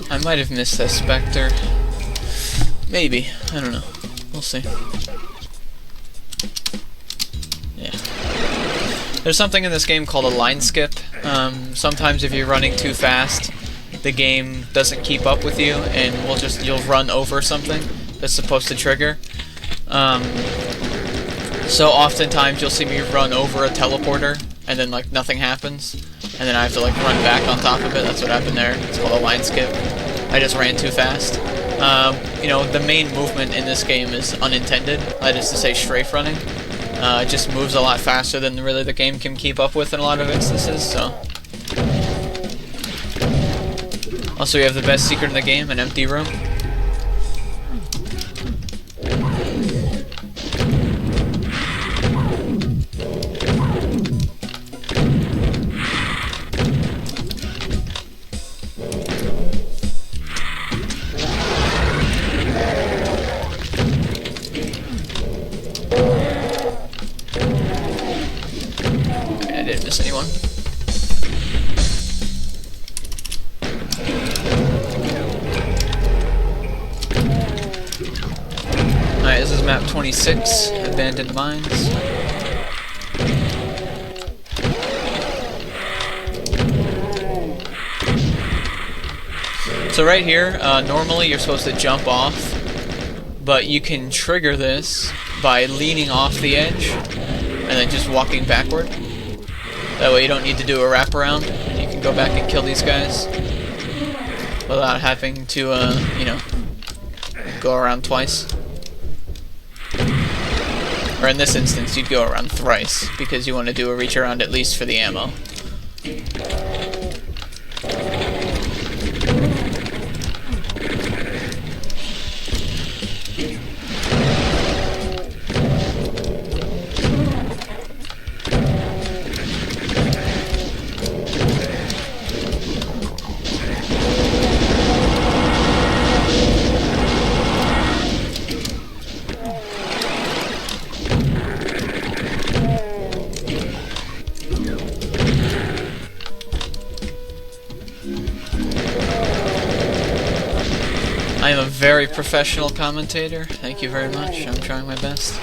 I might have missed that Spectre. Maybe. I don't know. We'll see. Yeah. There's something in this game called a line skip. Sometimes if you're running too fast, the game doesn't keep up with you, and you'll run over something that's supposed to trigger. So oftentimes you'll see me run over a teleporter, and then like nothing happens, and then I have to like run back on top of it. That's what happened there. It's called a line skip. I just ran too fast. You know, the main movement in this game is unintended. That is to say, strafe running. It just moves a lot faster than really the game can keep up with in a lot of instances. So, also you have the best secret in the game, an empty room. I didn't miss anyone. Alright, this is map 26, Abandoned Mines. So right here, normally you're supposed to jump off, but you can trigger this by leaning off the edge and then just walking backward. That way you don't need to do a wraparound. You can go back and kill these guys without having to, you know, go around twice. Or in this instance, you'd go around thrice, because you want to do a reach around at least for the ammo. I am a very professional commentator. Thank you very much. I'm trying my best.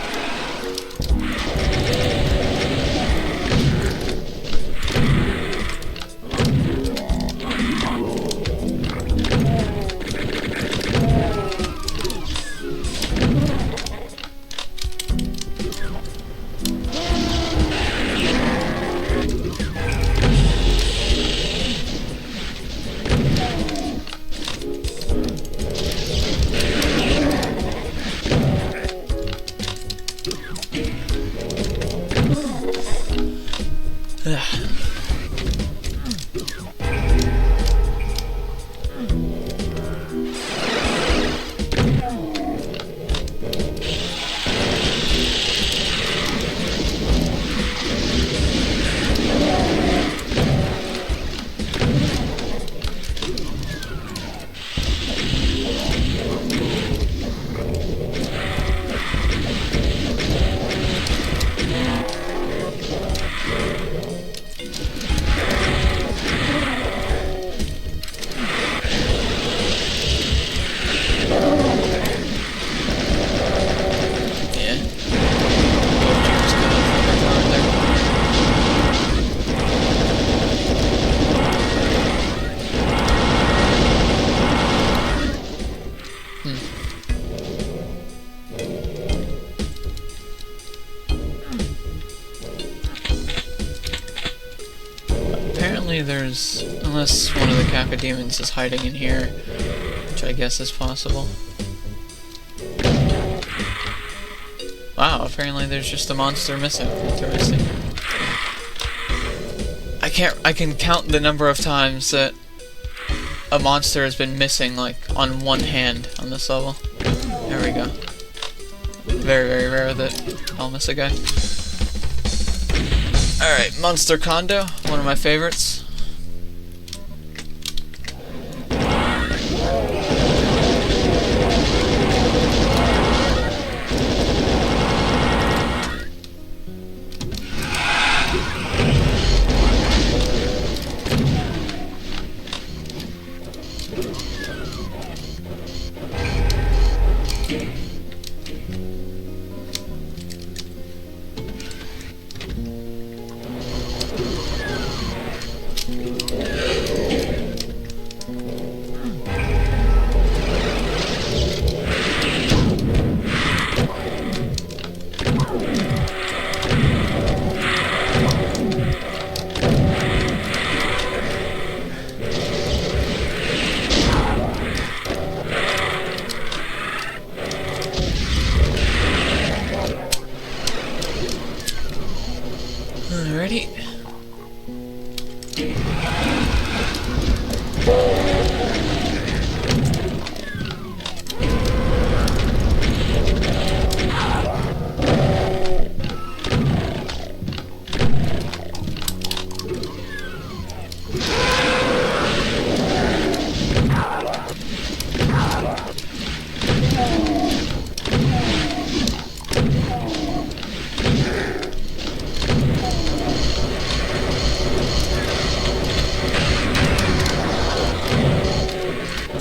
monsters, unless one of the cacodemons is hiding in here, which I guess is possible. Wow, apparently there's just a monster missing. Interesting. I can count the number of times that a monster has been missing, like, on one hand on this level. There we go. Very, very rare that I'll miss a guy. Alright, Monster Condo, one of my favorites. Alrighty.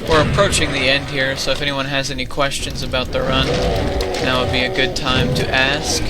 We're approaching the end here, so if anyone has any questions about the run, now would be a good time to ask.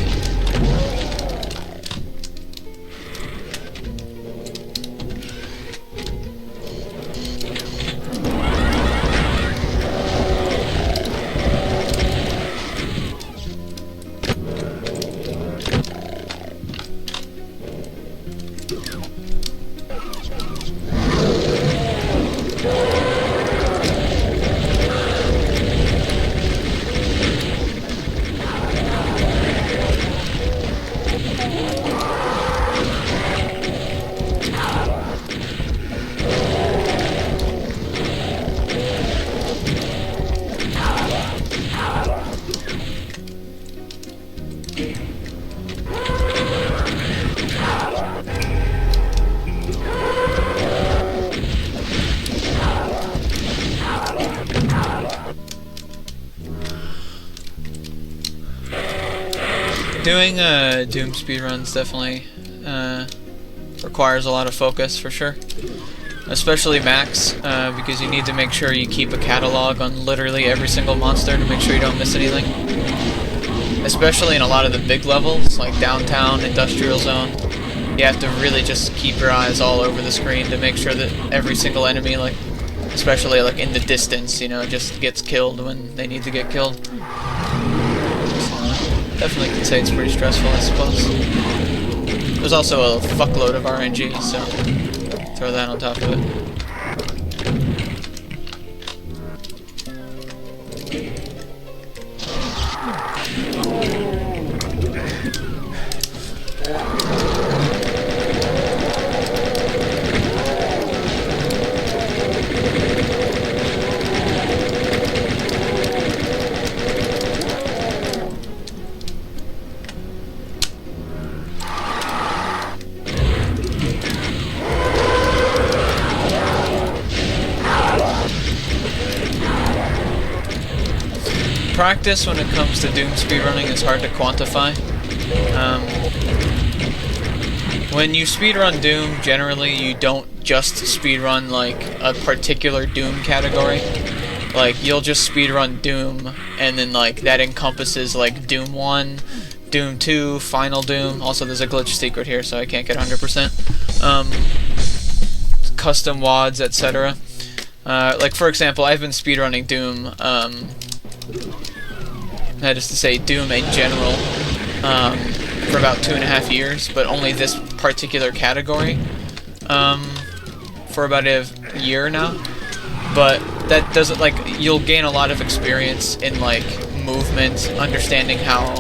Doing Doom speedruns definitely requires a lot of focus, for sure. Especially Max, because you need to make sure you keep a catalog on literally every single monster to make sure you don't miss anything. Especially in a lot of the big levels, like Downtown, Industrial Zone. You have to really just keep your eyes all over the screen to make sure that every single enemy, like, especially like in the distance, you know, just gets killed when they need to get killed. Definitely can say it's pretty stressful, I suppose. There's also a fuckload of RNG, so throw that on top of it. Practice when it comes to Doom speedrunning is hard to quantify. When you speedrun Doom, generally you don't just speedrun like a particular Doom category. Like, you'll just speedrun Doom, and then like that encompasses like Doom 1, Doom 2, Final Doom. Also, there's a glitch secret here, so I can't get 100%. Custom WODs, etc. Like, for example, I've been speedrunning Doom, that is to say, Doom in general, for about 2.5 years, but only this particular category. for about a year now, but that doesn't, like, you'll gain a lot of experience in, like, movement, understanding how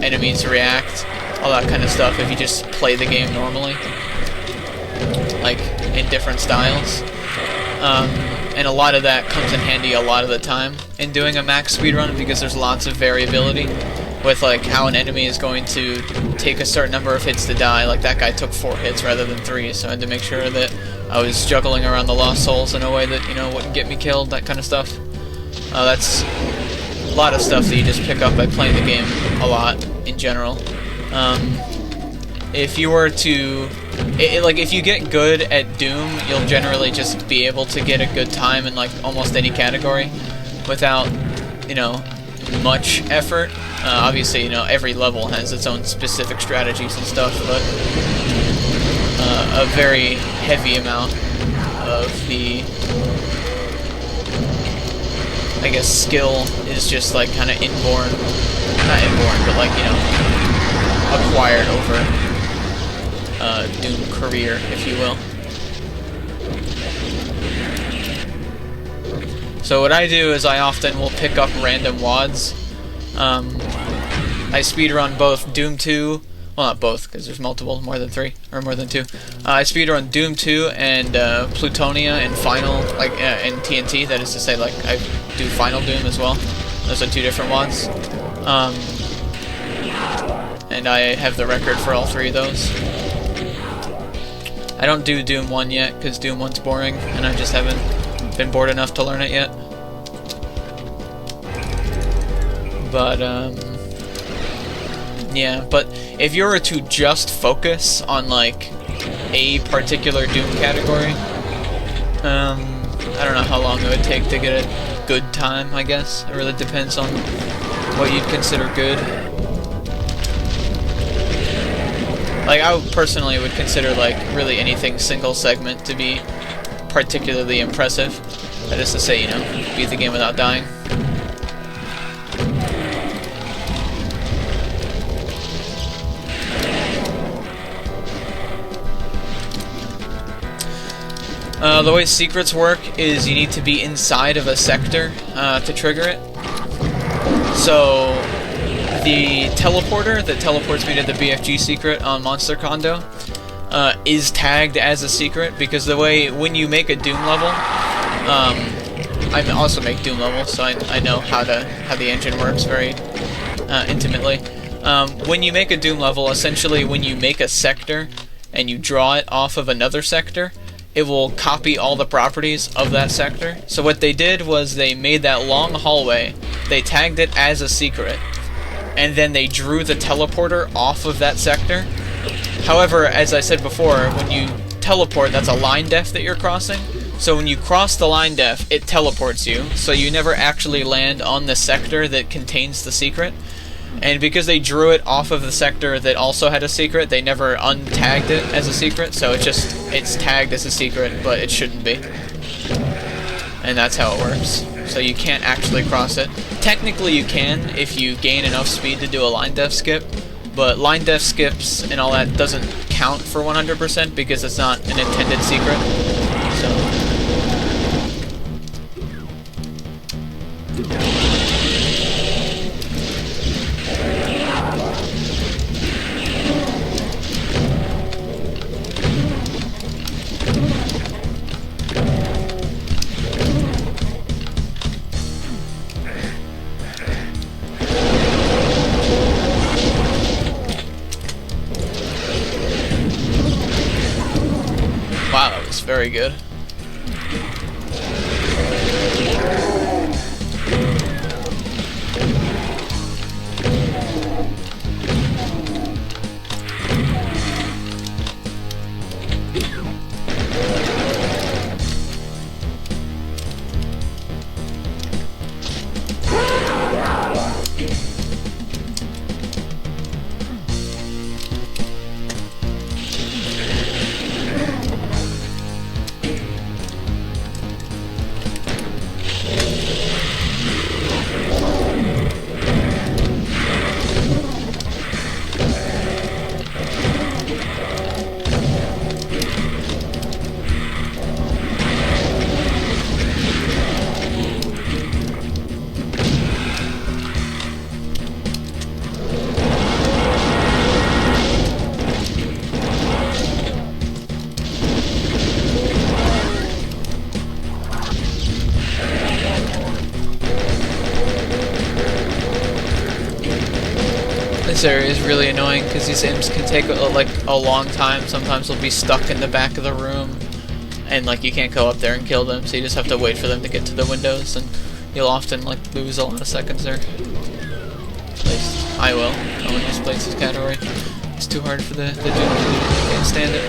enemies react, all that kind of stuff if you just play the game normally, like, in different styles. And a lot of that comes in handy a lot of the time in doing a max speedrun, because there's lots of variability with, like, how an enemy is going to take a certain number of hits to die. Like, that guy took 4 hits rather than 3, so I had to make sure that I was juggling around the lost souls in a way that, you know, wouldn't get me killed, that kind of stuff. That's a lot of stuff that you just pick up by playing the game a lot, in general. If you were to... like, if you get good at Doom, you'll generally just be able to get a good time in, like, almost any category without, you know, much effort. Obviously, you know, every level has its own specific strategies and stuff, but a very heavy amount of the, I guess, skill is just, like, kind of inborn. Not inborn, but, like, you know, acquired over Doom career, if you will. So what I do is I often will pick up random WODs. I speedrun both Doom 2, well, not both, because there's multiple, more than 3, or more than 2. I speedrun Doom 2 and Plutonia and Final, like, and TNT, that is to say, like, I do Final Doom as well. Those are 2 different WODs. And I have the record for all 3 of those. I don't do Doom 1 yet, because Doom 1's boring, and I just haven't been bored enough to learn it yet. But, yeah, but if you were to just focus on, like, a particular Doom category, I don't know how long it would take to get a good time, I guess. It really depends on what you'd consider good. Like, I personally would consider, like, really anything single segment to be particularly impressive. That is to say, you know, beat the game without dying. The way secrets work is you need to be inside of a sector to trigger it. So the teleporter that teleports me to the BFG secret on Monster Condo is tagged as a secret, because the way, when you make a Doom level, I also make Doom levels, so I know how the engine works very intimately. When you make a Doom level, essentially when you make a sector and you draw it off of another sector, it will copy all the properties of that sector. So what they did was they made that long hallway, they tagged it as a secret, and then they drew the teleporter off of that sector. However, as I said before, when you teleport, that's a line def that you're crossing. So when you cross the line def, it teleports you, so you never actually land on the sector that contains the secret. And because they drew it off of the sector that also had a secret, they never untagged it as a secret, so it's tagged as a secret, but it shouldn't be. And that's how it works. So you can't actually cross it. Technically you can if you gain enough speed to do a line def skip, but line def skips and all that doesn't count for 100% because it's not an intended secret. So wow, that was very good. area is really annoying because these imps can take like a long time. Sometimes they'll be stuck in the back of the room, and like you can't go up there and kill them, so you just have to wait for them to get to the windows, and you'll often like lose a lot of seconds there. At least I will. No one else plays this category. It's too hard for the Doom to do. I can't stand it.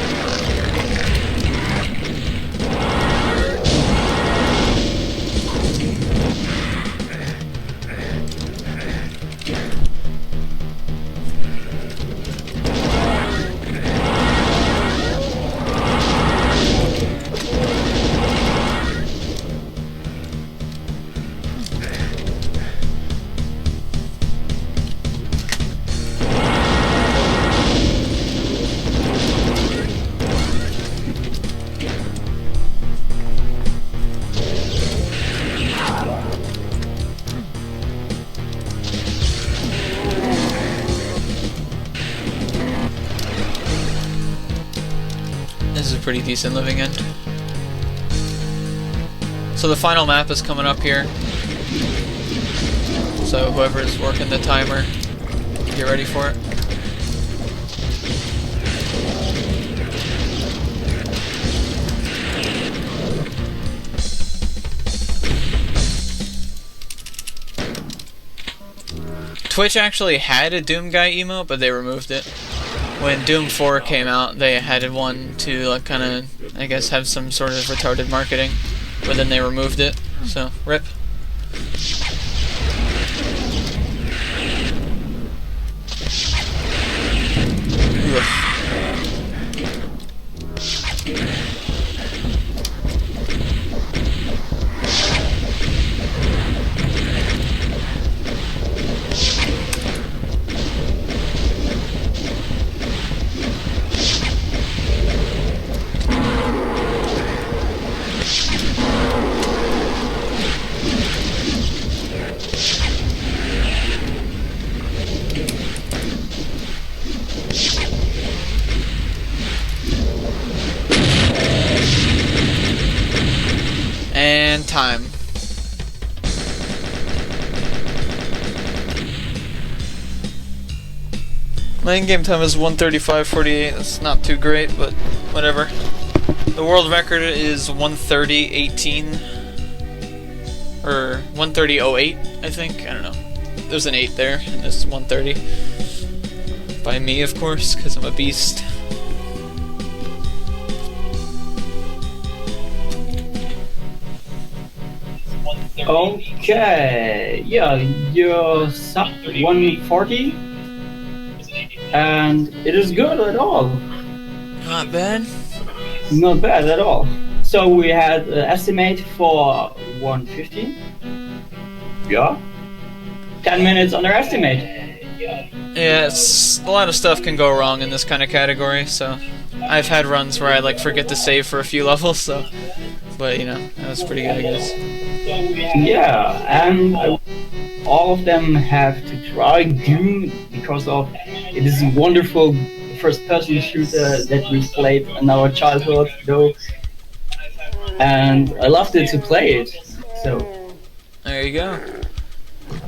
This is a pretty decent living end. So the final map is coming up here. So whoever's working the timer, get ready for it. Twitch actually had a Doom Guy emote, but they removed it. When Doom 4 came out, they had one to like kind of, I guess, have some sort of retarded marketing, but then they removed it. So, rip. Ugh. And time. My in-game time is 1:35:48. That's not too great, but whatever. The world record is 1:30:18 or 1:30:08, I think. I don't know. There's an 8 there, and it's 1:30 by me, of course, because I'm a beast. Okay, yeah, you're sub 140, and it is good at all. Not bad. Not bad at all. So we had an estimate for 115. Yeah. 10 minutes underestimate. Yeah, it's, a lot of stuff can go wrong in this kind of category, so I've had runs where I like forget to save for a few levels, so, but you know, that was pretty good, I guess. Yeah, and all of them have to try Doom because of it is a wonderful first-person shooter that we played in our childhood, though, and I loved it to play it. So there you go.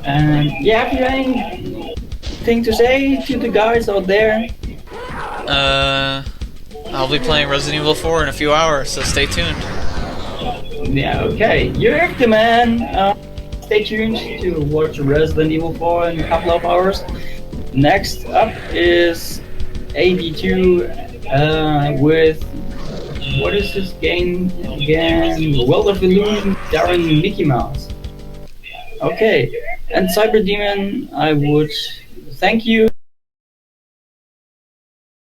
And yeah, have you anything to say to the guys out there? I'll be playing Resident Evil 4 in a few hours, so stay tuned. Yeah, okay. You're the man. Stay tuned to watch Resident Evil 4 in a couple of hours. Next up is AB2 with, what is this game again? World of Illusion starring Mickey Mouse. Okay, and CyberDemon, I would thank you